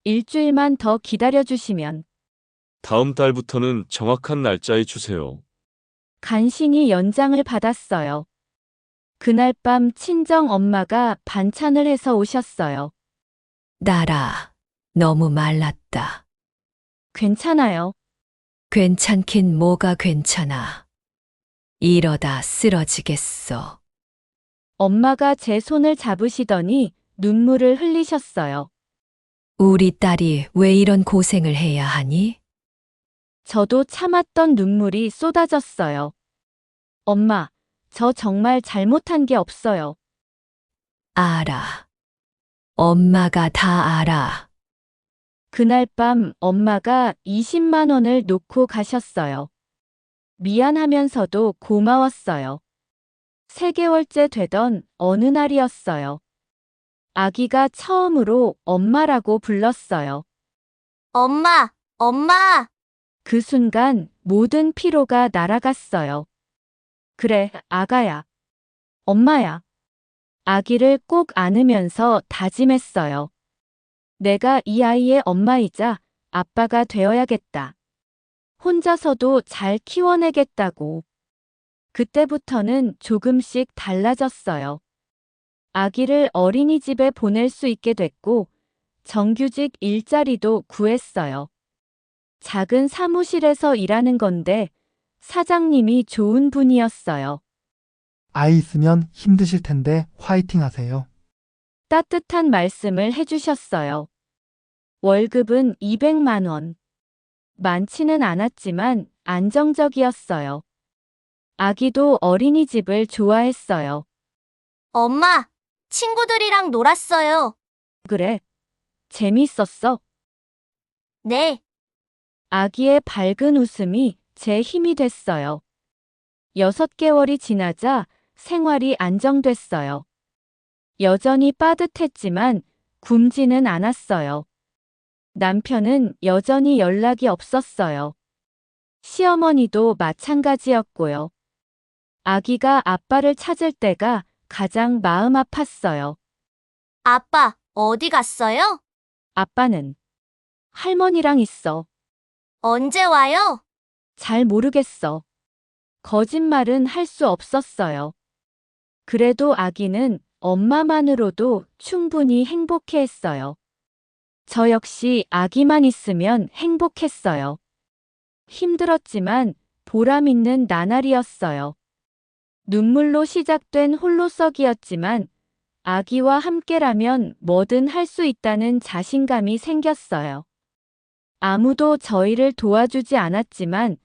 일주일만 더 기다려주시면. 다음 달부터는 정확한 날짜에 주세요. 간신히 연장을 받았어요. 그날 밤 친정 엄마가 반찬을 해서 오셨어요. 나라, 너무 말랐다. 괜찮아요. 괜찮긴 뭐가 괜찮아. 이러다 쓰러지겠어. 엄마가 제 손을 잡으시더니 눈물을 흘리셨어요. 우리 딸이 왜 이런 고생을 해야 하니? 저도 참았던 눈물이 쏟아졌어요. 엄마, 저 정말 잘못한 게 없어요. 알아. 엄마가 다 알아. 그날 밤 엄마가 20만 원을 놓고 가셨어요. 미안하면서도 고마웠어요. 3개월째 되던 어느 날이었어요. 아기가 처음으로 엄마라고 불렀어요. 엄마, 엄마! 그 순간 모든 피로가 날아갔어요. 그래, 아가야. 엄마야. 아기를 꼭 안으면서 다짐했어요. 내가 이 아이의 엄마이자 아빠가 되어야겠다. 혼자서도 잘 키워내겠다고. 그때부터는 조금씩 달라졌어요. 아기를 어린이집에 보낼 수 있게 됐고, 정규직 일자리도 구했어요. 작은 사무실에서 일하는 건데, 사장님이 좋은 분이었어요. 아이 있으면 힘드실 텐데 화이팅 하세요. 따뜻한 말씀을 해주셨어요. 월급은 200만 원. 많지는 않았지만 안정적이었어요. 아기도 어린이집을 좋아했어요. 엄마, 친구들이랑 놀았어요. 그래. 재밌었어. 네. 아기의 밝은 웃음이 제 힘이 됐어요. 6개월이 지나자 생활이 안정됐어요. 여전히 빠듯했지만 굶지는 않았어요. 남편은 여전히 연락이 없었어요. 시어머니도 마찬가지였고요. 아기가 아빠를 찾을 때가 가장 마음 아팠어요. 아빠, 어디 갔어요? 아빠는 할머니랑 있어. 언제 와요? 잘 모르겠어. 거짓말은 할 수 없었어요. 그래도 아기는 엄마만으로도 충분히 행복해했어요. 저 역시 아기만 있으면 행복했어요. 힘들었지만 보람 있는 나날이었어요. 눈물로 시작된 홀로서기였지만 아기와 함께라면 뭐든 할 수 있다는 자신감이 생겼어요. 아무도 저희를 도와주지 않았지만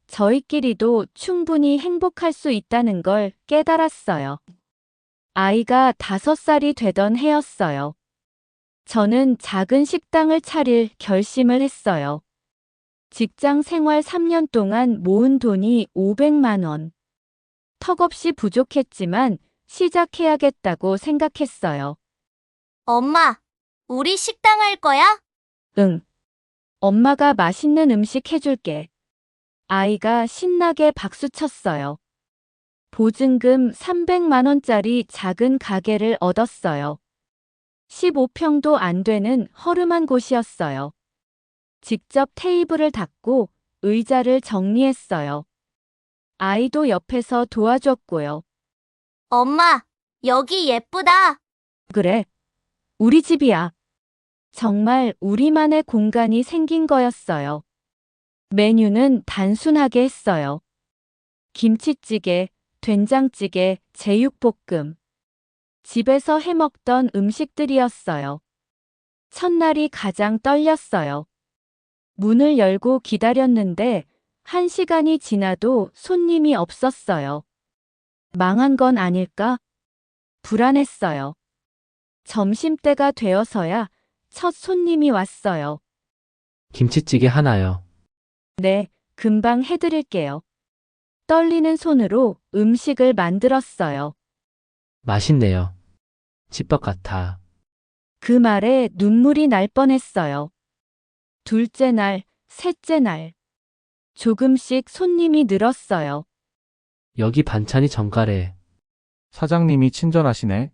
저희끼리도 충분히 행복할 수 있다는 걸 깨달았어요. 아이가 5살이 되던 해였어요. 저는 작은 식당을 차릴 결심을 했어요. 직장 생활 3년 동안 모은 돈이 500만 원. 턱없이 부족했지만 시작해야겠다고 생각했어요. 엄마, 우리 식당 할 거야? 응. 엄마가 맛있는 음식 해줄게. 아이가 신나게 박수쳤어요. 보증금 300만 원짜리 작은 가게를 얻었어요. 15평도 안 되는 허름한 곳이었어요. 직접 테이블을 닦고 의자를 정리했어요. 아이도 옆에서 도와줬고요. 엄마, 여기 예쁘다. 그래. 우리 집이야. 정말 우리만의 공간이 생긴 거였어요. 메뉴는 단순하게 했어요. 김치찌개, 된장찌개, 제육볶음. 집에서 해먹던 음식들이었어요. 첫날이 가장 떨렸어요. 문을 열고 기다렸는데 1시간이 지나도 손님이 없었어요. 망한 건 아닐까? 불안했어요. 점심때가 되어서야 첫 손님이 왔어요. 김치찌개 하나요. 네, 금방 해드릴게요. 떨리는 손으로 음식을 만들었어요. 맛있네요. 집밥 같아. 그 말에 눈물이 날 뻔했어요. 둘째 날, 셋째 날. 조금씩 손님이 늘었어요. 여기 반찬이 정갈해. 사장님이 친절하시네.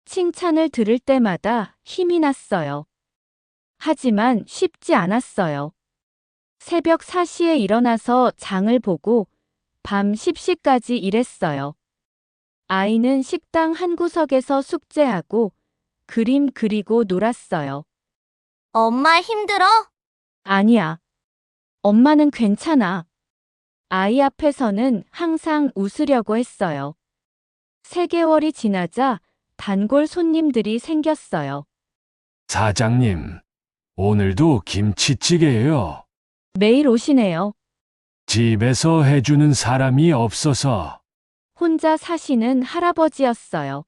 칭찬을 들을 때마다 힘이 났어요. 하지만 쉽지 않았어요. 새벽 4시에 일어나서 장을 보고 밤 10시까지 일했어요. 아이는 식당 한 구석에서 숙제하고 그림 그리고 놀았어요. 엄마 힘들어? 아니야. 엄마는 괜찮아. 아이 앞에서는 항상 웃으려고 했어요. 3개월이 지나자 단골 손님들이 생겼어요. 사장님, 오늘도 김치찌개예요. 매일 오시네요. 집에서 해주는 사람이 없어서. 혼자 사시는 할아버지였어요.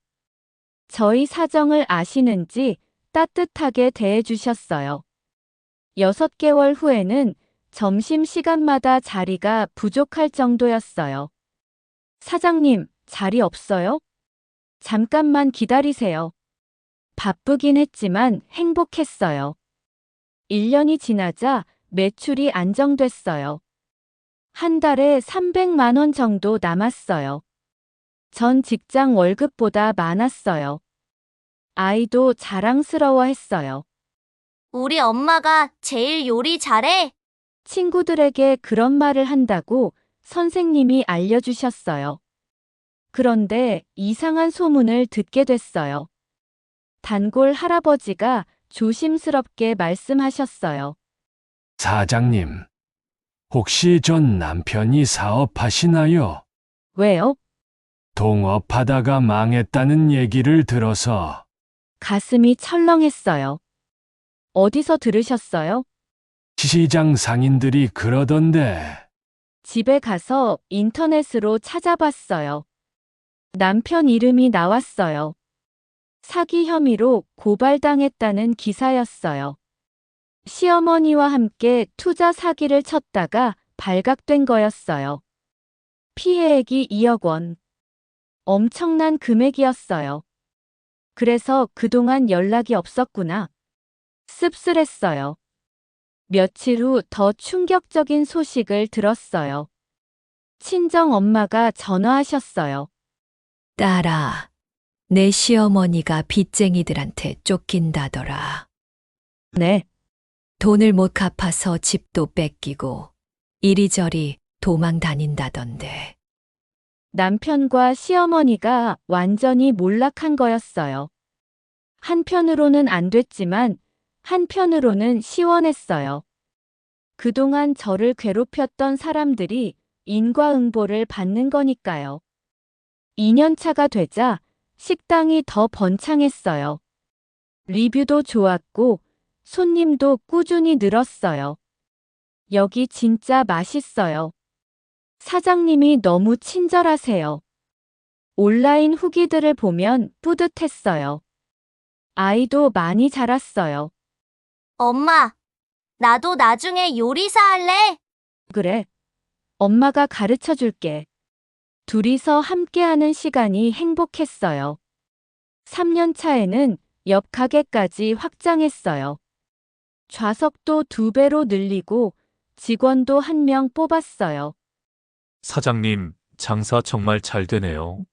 저희 사정을 아시는지 따뜻하게 대해주셨어요. 6개월 후에는 점심시간마다 자리가 부족할 정도였어요. 사장님, 자리 없어요? 잠깐만 기다리세요. 바쁘긴 했지만 행복했어요. 1년이 지나자 매출이 안정됐어요. 한 달에 300만 원 정도 남았어요. 전 직장 월급보다 많았어요. 아이도 자랑스러워했어요. 우리 엄마가 제일 요리 잘해. 친구들에게 그런 말을 한다고 선생님이 알려주셨어요. 그런데 이상한 소문을 듣게 됐어요. 단골 할아버지가 조심스럽게 말씀하셨어요. 사장님, 혹시 전 남편이 사업하시나요? 왜요? 동업하다가 망했다는 얘기를 들어서. 가슴이 철렁했어요. 어디서 들으셨어요? 시장 상인들이 그러던데. 집에 가서 인터넷으로 찾아봤어요. 남편 이름이 나왔어요. 사기 혐의로 고발당했다는 기사였어요. 시어머니와 함께 투자 사기를 쳤다가 발각된 거였어요. 피해액이 2억 원. 엄청난 금액이었어요. 그래서 그동안 연락이 없었구나. 씁쓸했어요. 며칠 후 더 충격적인 소식을 들었어요. 친정 엄마가 전화하셨어요. 딸아, 내 시어머니가 빚쟁이들한테 쫓긴다더라. 네, 돈을 못 갚아서 집도 뺏기고 이리저리 도망 다닌다던데. 남편과 시어머니가 완전히 몰락한 거였어요. 한편으로는 안 됐지만 한편으로는 시원했어요. 그동안 저를 괴롭혔던 사람들이 인과응보를 받는 거니까요. 2년 차가 되자 식당이 더 번창했어요. 리뷰도 좋았고 손님도 꾸준히 늘었어요. 여기 진짜 맛있어요. 사장님이 너무 친절하세요. 온라인 후기들을 보면 뿌듯했어요. 아이도 많이 자랐어요. 엄마, 나도 나중에 요리사 할래. 그래. 엄마가 가르쳐 줄게. 둘이서 함께하는 시간이 행복했어요. 3년 차에는 옆 가게까지 확장했어요. 좌석도 2배로 늘리고 직원도 1명 뽑았어요. 사장님, 장사 정말 잘 되네요.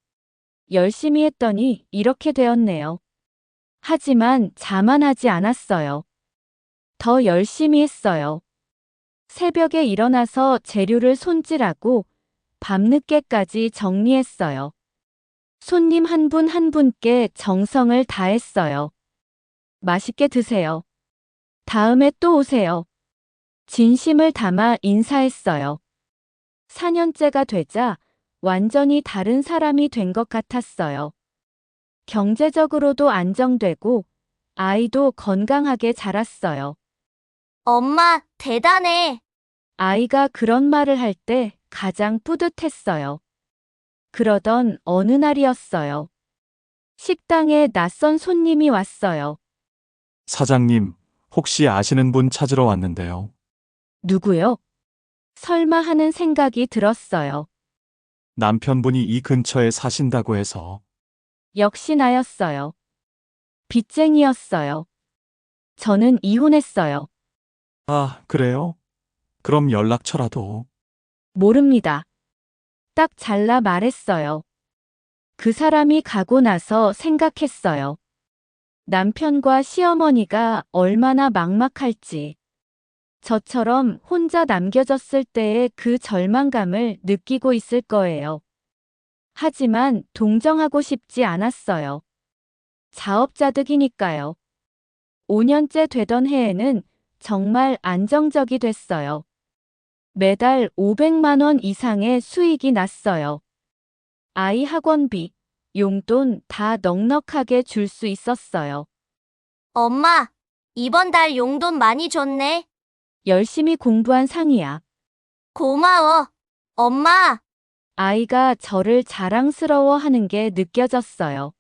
열심히 했더니 이렇게 되었네요. 하지만 자만하지 않았어요. 더 열심히 했어요. 새벽에 일어나서 재료를 손질하고 밤늦게까지 정리했어요. 손님 한 분 한 분께 정성을 다했어요. 맛있게 드세요. 다음에 또 오세요. 진심을 담아 인사했어요. 4년째가 되자 완전히 다른 사람이 된 것 같았어요. 경제적으로도 안정되고 아이도 건강하게 자랐어요. 엄마, 대단해. 아이가 그런 말을 할 때 가장 뿌듯했어요. 그러던 어느 날이었어요. 식당에 낯선 손님이 왔어요. 사장님, 혹시 아시는 분 찾으러 왔는데요. 누구요? 설마 하는 생각이 들었어요. 남편분이 이 근처에 사신다고 해서. 역시 나였어요. 빚쟁이였어요. 저는 이혼했어요. 아, 그래요? 그럼 연락처라도. 모릅니다. 딱 잘라 말했어요. 그 사람이 가고 나서 생각했어요. 남편과 시어머니가 얼마나 막막할지. 저처럼 혼자 남겨졌을 때의 그 절망감을 느끼고 있을 거예요. 하지만 동정하고 싶지 않았어요. 자업자득이니까요. 5년째 되던 해에는 정말 안정적이 됐어요. 매달 500만 원 이상의 수익이 났어요. 아이 학원비, 용돈 다 넉넉하게 줄 수 있었어요. 엄마, 이번 달 용돈 많이 줬네. 열심히 공부한 상이야. 고마워. 엄마. 아이가 저를 자랑스러워하는 게 느껴졌어요.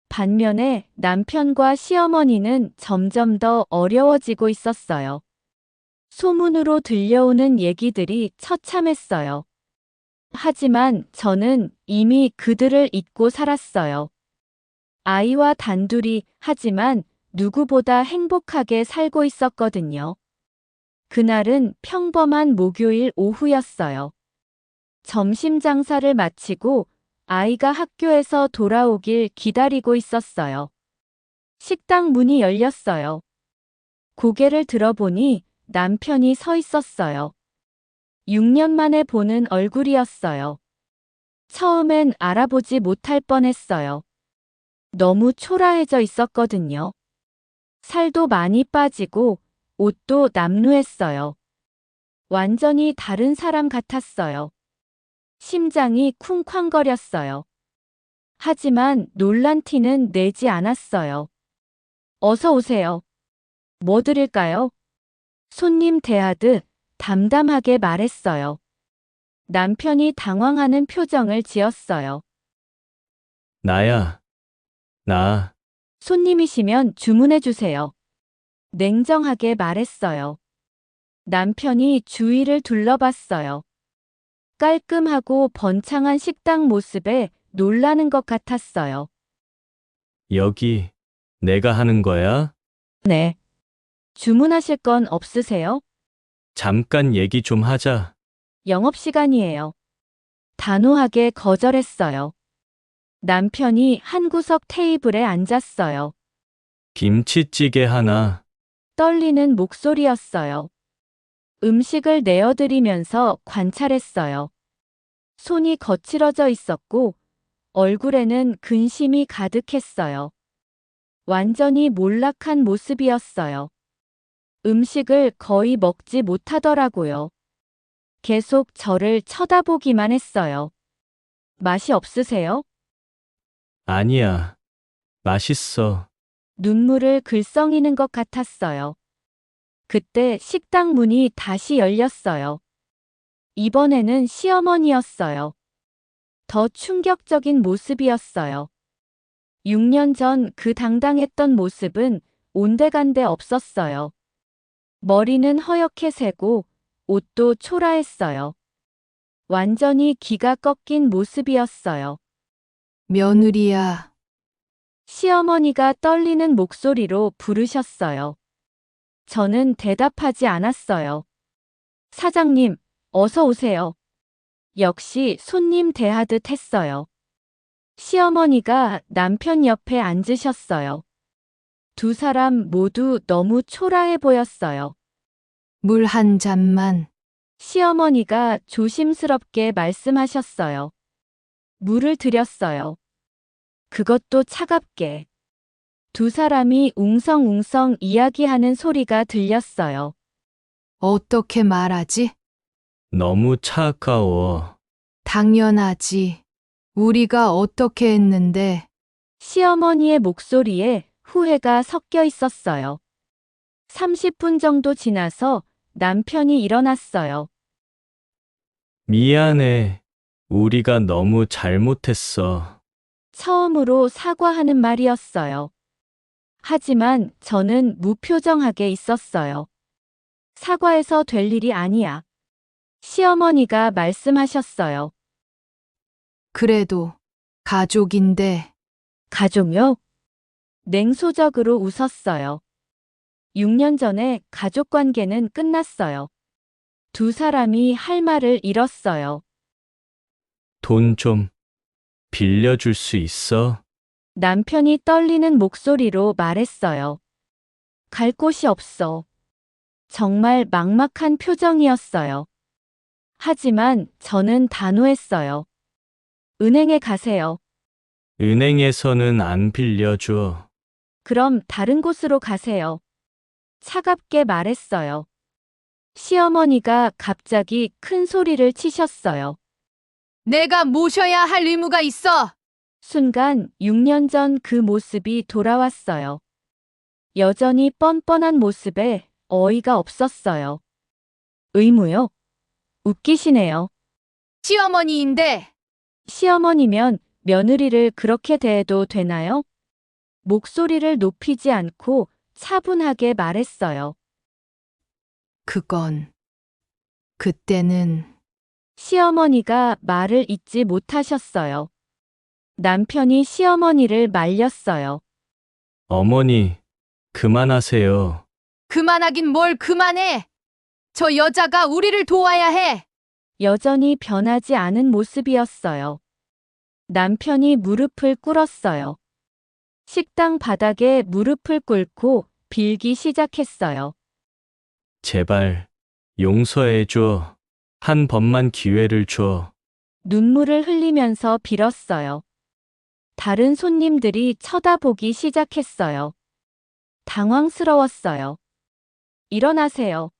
반면에 남편과 시어머니는 점점 더 어려워지고 있었어요. 소문으로 들려오는 얘기들이 처참했어요. 하지만 저는 이미 그들을 잊고 살았어요. 아이와 단둘이 하지만 누구보다 행복하게 살고 있었거든요. 그날은 평범한 목요일 오후였어요. 점심 장사를 마치고 아이가 학교에서 돌아오길 기다리고 있었어요. 식당 문이 열렸어요. 고개를 들어보니 남편이 서 있었어요. 6년 만에 보는 얼굴이었어요. 처음엔 알아보지 못할 뻔했어요. 너무 초라해져 있었거든요. 살도 많이 빠지고 옷도 남루했어요. 완전히 다른 사람 같았어요. 심장이 쿵쾅거렸어요. 하지만 놀란 티는 내지 않았어요. 어서 오세요. 뭐 드릴까요? 손님 대하듯 담담하게 말했어요. 남편이 당황하는 표정을 지었어요. 나야. 나. 손님이시면 주문해 주세요. 냉정하게 말했어요. 남편이 주위를 둘러봤어요. 깔끔하고 번창한 식당 모습에 놀라는 것 같았어요. 여기 내가 하는 거야? 네. 주문하실 건 없으세요? 잠깐 얘기 좀 하자. 영업시간이에요. 단호하게 거절했어요. 남편이 한 구석 테이블에 앉았어요. 김치찌개 하나. 떨리는 목소리였어요. 음식을 내어드리면서 관찰했어요. 손이 거칠어져 있었고 얼굴에는 근심이 가득했어요. 완전히 몰락한 모습이었어요. 음식을 거의 먹지 못하더라고요. 계속 저를 쳐다보기만 했어요. 맛이 없으세요? 아니야. 맛있어. 눈물을 글썽이는 것 같았어요. 그때 식당 문이 다시 열렸어요. 이번에는 시어머니였어요. 더 충격적인 모습이었어요. 6년 전 그 당당했던 모습은 온데간데 없었어요. 머리는 허옇게 새고 옷도 초라했어요. 완전히 기가 꺾인 모습이었어요. 며느리야, 시어머니가 떨리는 목소리로 부르셨어요. 저는 대답하지 않았어요. 사장님, 어서 오세요. 역시 손님 대하듯 했어요. 시어머니가 남편 옆에 앉으셨어요. 두 사람 모두 너무 초라해 보였어요. 물 한 잔만. 시어머니가 조심스럽게 말씀하셨어요. 물을 드렸어요. 그것도 차갑게. 두 사람이 웅성웅성 이야기하는 소리가 들렸어요. 어떻게 말하지? 너무 차가워. 당연하지. 우리가 어떻게 했는데. 시어머니의 목소리에 후회가 섞여 있었어요. 30분 정도 지나서 남편이 일어났어요. 미안해. 우리가 너무 잘못했어. 처음으로 사과하는 말이었어요. 하지만 저는 무표정하게 있었어요. 사과해서 될 일이 아니야. 시어머니가 말씀하셨어요. 그래도 가족인데. 가족요? 냉소적으로 웃었어요. 6년 전에 가족 관계는 끝났어요. 두 사람이 할 말을 잃었어요. 돈 좀 빌려줄 수 있어? 남편이 떨리는 목소리로 말했어요. 갈 곳이 없어. 정말 막막한 표정이었어요. 하지만 저는 단호했어요. 은행에 가세요. 은행에서는 안 빌려줘. 그럼 다른 곳으로 가세요. 차갑게 말했어요. 시어머니가 갑자기 큰 소리를 치셨어요. 내가 모셔야 할 의무가 있어. 순간 6년 전 그 모습이 돌아왔어요. 여전히 뻔뻔한 모습에 어이가 없었어요. 의무요? 웃기시네요. 시어머니인데. 시어머니면 며느리를 그렇게 대해도 되나요? 목소리를 높이지 않고 차분하게 말했어요. 그때는. 시어머니가 말을 잇지 못하셨어요. 남편이 시어머니를 말렸어요. 어머니, 그만하세요. 그만하긴 뭘 그만해. 저 여자가 우리를 도와야 해. 여전히 변하지 않은 모습이었어요. 남편이 무릎을 꿇었어요. 식당 바닥에 무릎을 꿇고 빌기 시작했어요. 제발, 용서해줘. 한 번만 기회를 줘. 눈물을 흘리면서 빌었어요. 다른 손님들이 쳐다보기 시작했어요. 당황스러웠어요. 일어나세요.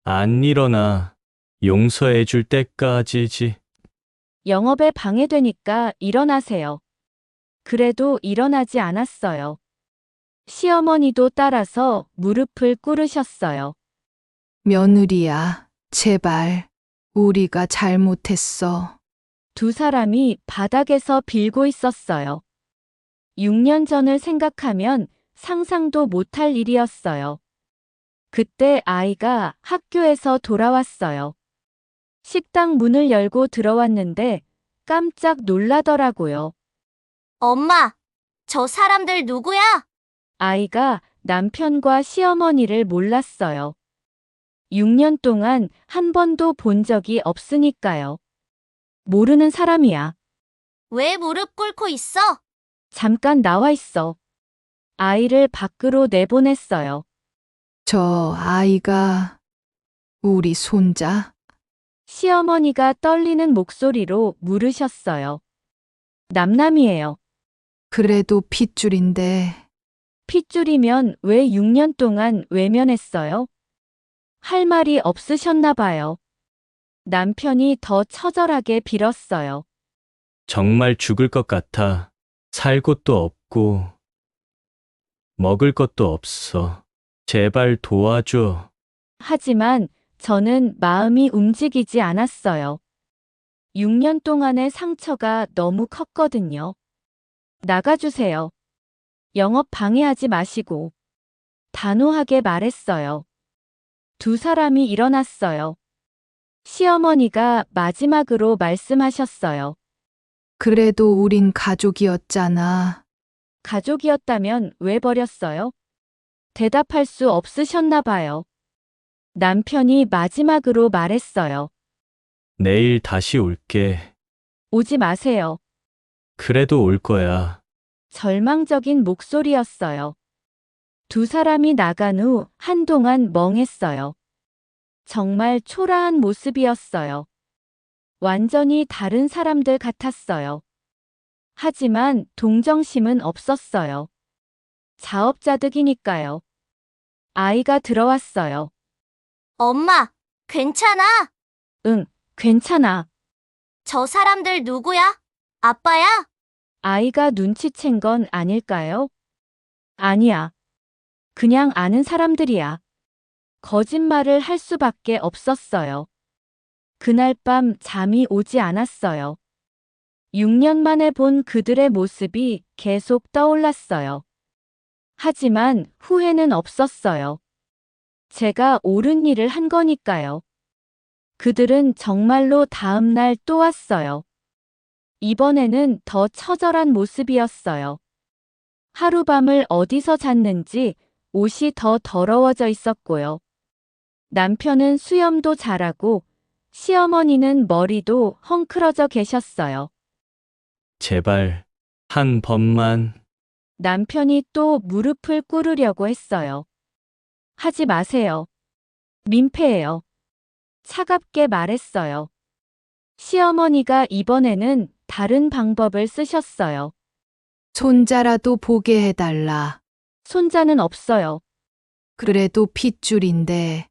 안 일어나. 용서해줄 때까지지. 영업에 방해되니까 일어나세요. 그래도 일어나지 않았어요. 시어머니도 따라서 무릎을 꿇으셨어요. 며느리야, 제발. 우리가 잘못했어. 두 사람이 바닥에서 빌고 있었어요. 6년 전을 생각하면 상상도 못할 일이었어요. 그때 아이가 학교에서 돌아왔어요. 식당 문을 열고 들어왔는데 깜짝 놀라더라고요. 엄마, 저 사람들 누구야? 아이가 남편과 시어머니를 몰랐어요. 6년 동안 한 번도 본 적이 없으니까요. 모르는 사람이야. 왜 무릎 꿇고 있어? 잠깐 나와 있어. 아이를 밖으로 내보냈어요. 저 아이가 우리 손자? 시어머니가 떨리는 목소리로 물으셨어요. 남남이에요. 그래도 핏줄인데. 핏줄이면 왜 6년 동안 외면했어요? 할 말이 없으셨나 봐요. 남편이 더 처절하게 빌었어요. 정말 죽을 것 같아. 살 곳도 없고, 먹을 것도 없어. 제발 도와줘. 하지만 저는 마음이 움직이지 않았어요. 6년 동안의 상처가 너무 컸거든요. 나가주세요. 영업 방해하지 마시고. 단호하게 말했어요. 두 사람이 일어났어요. 시어머니가 마지막으로 말씀하셨어요. 그래도 우린 가족이었잖아. 가족이었다면 왜 버렸어요? 대답할 수 없으셨나 봐요. 남편이 마지막으로 말했어요. 내일 다시 올게. 오지 마세요. 그래도 올 거야. 절망적인 목소리였어요. 두 사람이 나간 후 한동안 멍했어요. 정말 초라한 모습이었어요. 완전히 다른 사람들 같았어요. 하지만 동정심은 없었어요. 자업자득이니까요. 아이가 들어왔어요. 엄마, 괜찮아? 응, 괜찮아. 저 사람들 누구야? 아빠야? 아이가 눈치챈 건 아닐까요? 아니야. 그냥 아는 사람들이야. 거짓말을 할 수밖에 없었어요. 그날 밤 잠이 오지 않았어요. 6년 만에 본 그들의 모습이 계속 떠올랐어요. 하지만 후회는 없었어요. 제가 옳은 일을 한 거니까요. 그들은 정말로 다음 날 또 왔어요. 이번에는 더 처절한 모습이었어요. 하룻밤을 어디서 잤는지 옷이 더 더러워져 있었고요. 남편은 수염도 자라고 시어머니는 머리도 헝클어져 계셨어요. 제발, 한 번만. 남편이 또 무릎을 꿇으려고 했어요. 하지 마세요. 민폐예요. 차갑게 말했어요. 시어머니가 이번에는 다른 방법을 쓰셨어요. 손자라도 보게 해달라. 손자는 없어요. 그래도 핏줄인데.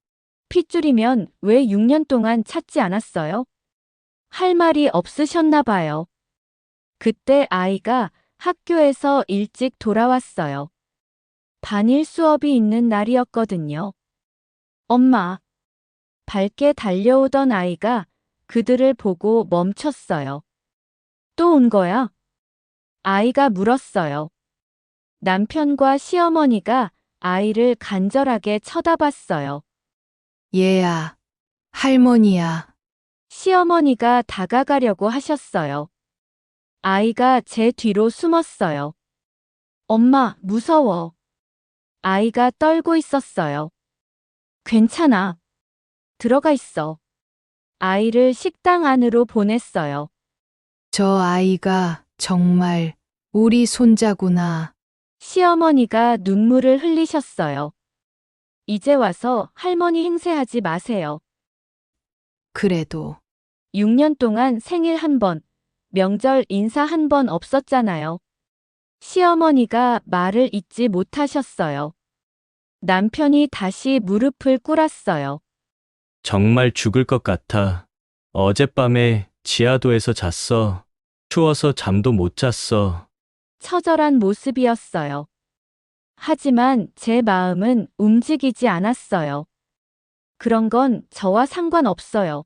핏줄이면 왜 6년 동안 찾지 않았어요? 할 말이 없으셨나 봐요. 그때 아이가 학교에서 일찍 돌아왔어요. 반일 수업이 있는 날이었거든요. 엄마. 밝게 달려오던 아이가 그들을 보고 멈췄어요. 또 온 거야? 아이가 물었어요. 남편과 시어머니가 아이를 간절하게 쳐다봤어요. 얘야, 할머니야. 시어머니가 다가가려고 하셨어요. 아이가 제 뒤로 숨었어요. 엄마, 무서워. 아이가 떨고 있었어요. 괜찮아. 들어가 있어. 아이를 식당 안으로 보냈어요. 저 아이가 정말 우리 손자구나. 시어머니가 눈물을 흘리셨어요. 이제 와서 할머니 행세하지 마세요. 그래도 6년 동안 생일 한 번, 명절 인사 한 번 없었잖아요. 시어머니가 말을 잇지 못하셨어요. 남편이 다시 무릎을 꿇었어요. 정말 죽을 것 같아. 어젯밤에 지하도에서 잤어. 추워서 잠도 못 잤어. 처절한 모습이었어요. 하지만 제 마음은 움직이지 않았어요. 그런 건 저와 상관없어요.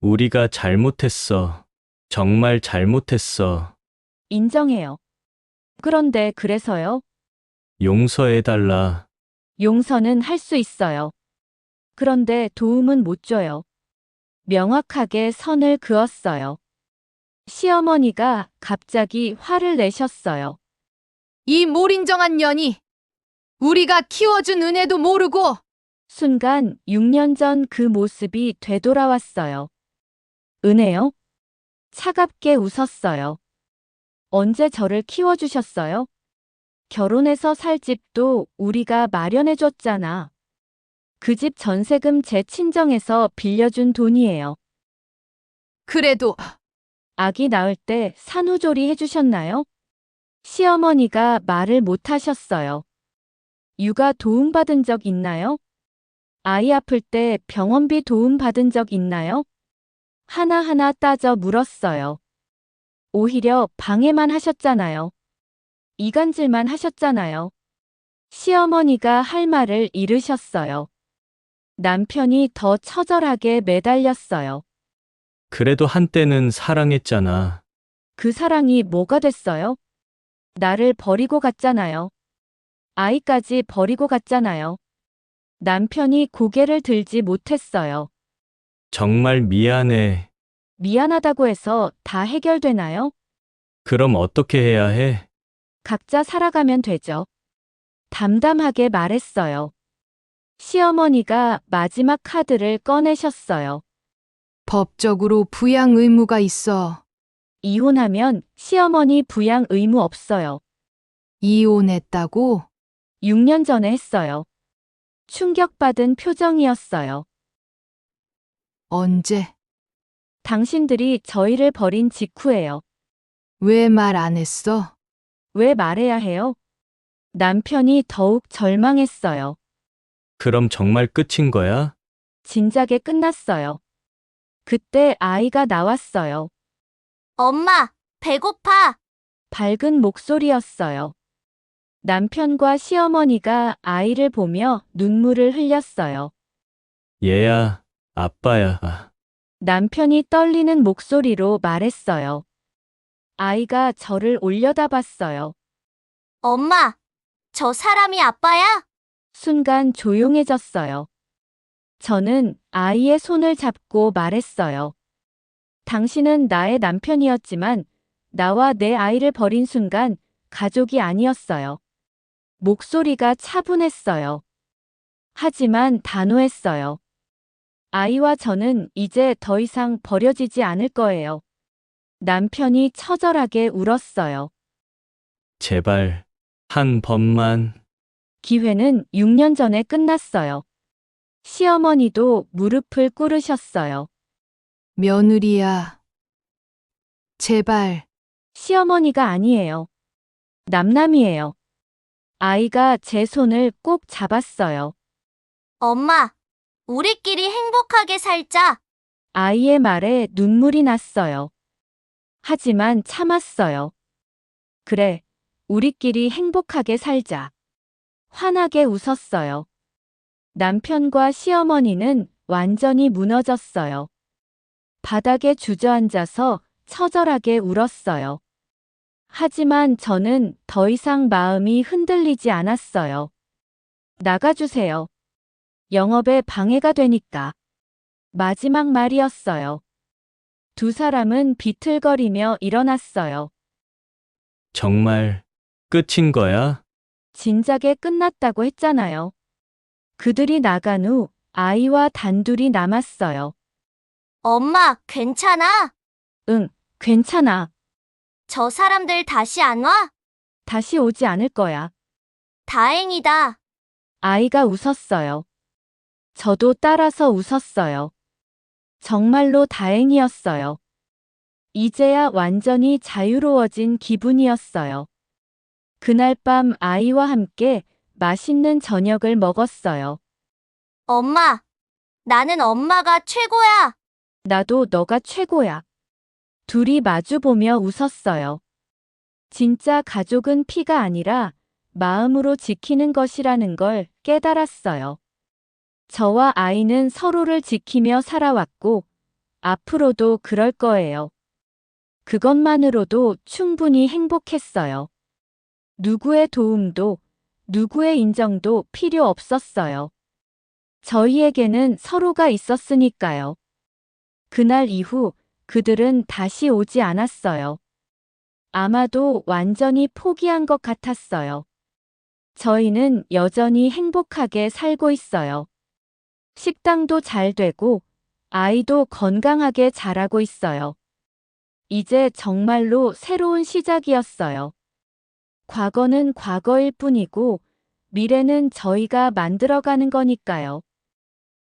우리가 잘못했어. 정말 잘못했어. 인정해요. 그런데 그래서요? 용서해달라. 용서는 할 수 있어요. 그런데 도움은 못 줘요. 명확하게 선을 그었어요. 시어머니가 갑자기 화를 내셨어요. 이 몰인정한 년이 우리가 키워준 은혜도 모르고 순간 6년 전 그 모습이 되돌아왔어요. 은혜요? 차갑게 웃었어요. 언제 저를 키워주셨어요? 결혼해서 살 집도 우리가 마련해줬잖아. 그 집 전세금 제 친정에서 빌려준 돈이에요. 그래도 아기 낳을 때 산후조리 해주셨나요? 시어머니가 말을 못하셨어요. 육아 도움받은 적 있나요? 아이 아플 때 병원비 도움받은 적 있나요? 하나하나 따져 물었어요. 오히려 방해만 하셨잖아요. 이간질만 하셨잖아요. 시어머니가 할 말을 잃으셨어요. 남편이 더 처절하게 매달렸어요. 그래도 한때는 사랑했잖아. 그 사랑이 뭐가 됐어요? 나를 버리고 갔잖아요. 아이까지 버리고 갔잖아요. 남편이 고개를 들지 못했어요. 정말 미안해. 미안하다고 해서 다 해결되나요? 그럼 어떻게 해야 해? 각자 살아가면 되죠. 담담하게 말했어요. 시어머니가 마지막 카드를 꺼내셨어요. 법적으로 부양 의무가 있어. 이혼하면 시어머니 부양 의무 없어요. 이혼했다고? 6년 전에 했어요. 충격받은 표정이었어요. 언제? 당신들이 저희를 버린 직후예요. 왜 말 안 했어? 왜 말해야 해요? 남편이 더욱 절망했어요. 그럼 정말 끝인 거야? 진작에 끝났어요. 그때 아이가 나왔어요. 엄마, 배고파. 밝은 목소리였어요. 남편과 시어머니가 아이를 보며 눈물을 흘렸어요. 얘야, 아빠야. 남편이 떨리는 목소리로 말했어요. 아이가 저를 올려다봤어요. 엄마, 저 사람이 아빠야? 순간 조용해졌어요. 저는 아이의 손을 잡고 말했어요. 당신은 나의 남편이었지만 나와 내 아이를 버린 순간 가족이 아니었어요. 목소리가 차분했어요. 하지만 단호했어요. 아이와 저는 이제 더 이상 버려지지 않을 거예요. 남편이 처절하게 울었어요. 제발, 한 번만. 기회는 6년 전에 끝났어요. 시어머니도 무릎을 꿇으셨어요. 며느리야. 제발. 시어머니가 아니에요. 남남이에요. 아이가 제 손을 꼭 잡았어요. 엄마, 우리끼리 행복하게 살자. 아이의 말에 눈물이 났어요. 하지만 참았어요. 그래, 우리끼리 행복하게 살자. 환하게 웃었어요. 남편과 시어머니는 완전히 무너졌어요. 바닥에 주저앉아서 처절하게 울었어요. 하지만 저는 더 이상 마음이 흔들리지 않았어요. 나가주세요. 영업에 방해가 되니까. 마지막 말이었어요. 두 사람은 비틀거리며 일어났어요. 정말 끝인 거야? 진작에 끝났다고 했잖아요. 그들이 나간 후 아이와 단둘이 남았어요. 엄마, 괜찮아? 응, 괜찮아. 저 사람들 다시 안 와? 다시 오지 않을 거야. 다행이다. 아이가 웃었어요. 저도 따라서 웃었어요. 정말로 다행이었어요. 이제야 완전히 자유로워진 기분이었어요. 그날 밤 아이와 함께 맛있는 저녁을 먹었어요. 엄마, 나는 엄마가 최고야. 나도 너가 최고야. 둘이 마주보며 웃었어요. 진짜 가족은 피가 아니라 마음으로 지키는 것이라는 걸 깨달았어요. 저와 아이는 서로를 지키며 살아왔고, 앞으로도 그럴 거예요. 그것만으로도 충분히 행복했어요. 누구의 도움도, 누구의 인정도 필요 없었어요. 저희에게는 서로가 있었으니까요. 그날 이후 그들은 다시 오지 않았어요. 아마도 완전히 포기한 것 같았어요. 저희는 여전히 행복하게 살고 있어요. 식당도 잘 되고 아이도 건강하게 자라고 있어요. 이제 정말로 새로운 시작이었어요. 과거는 과거일 뿐이고 미래는 저희가 만들어가는 거니까요.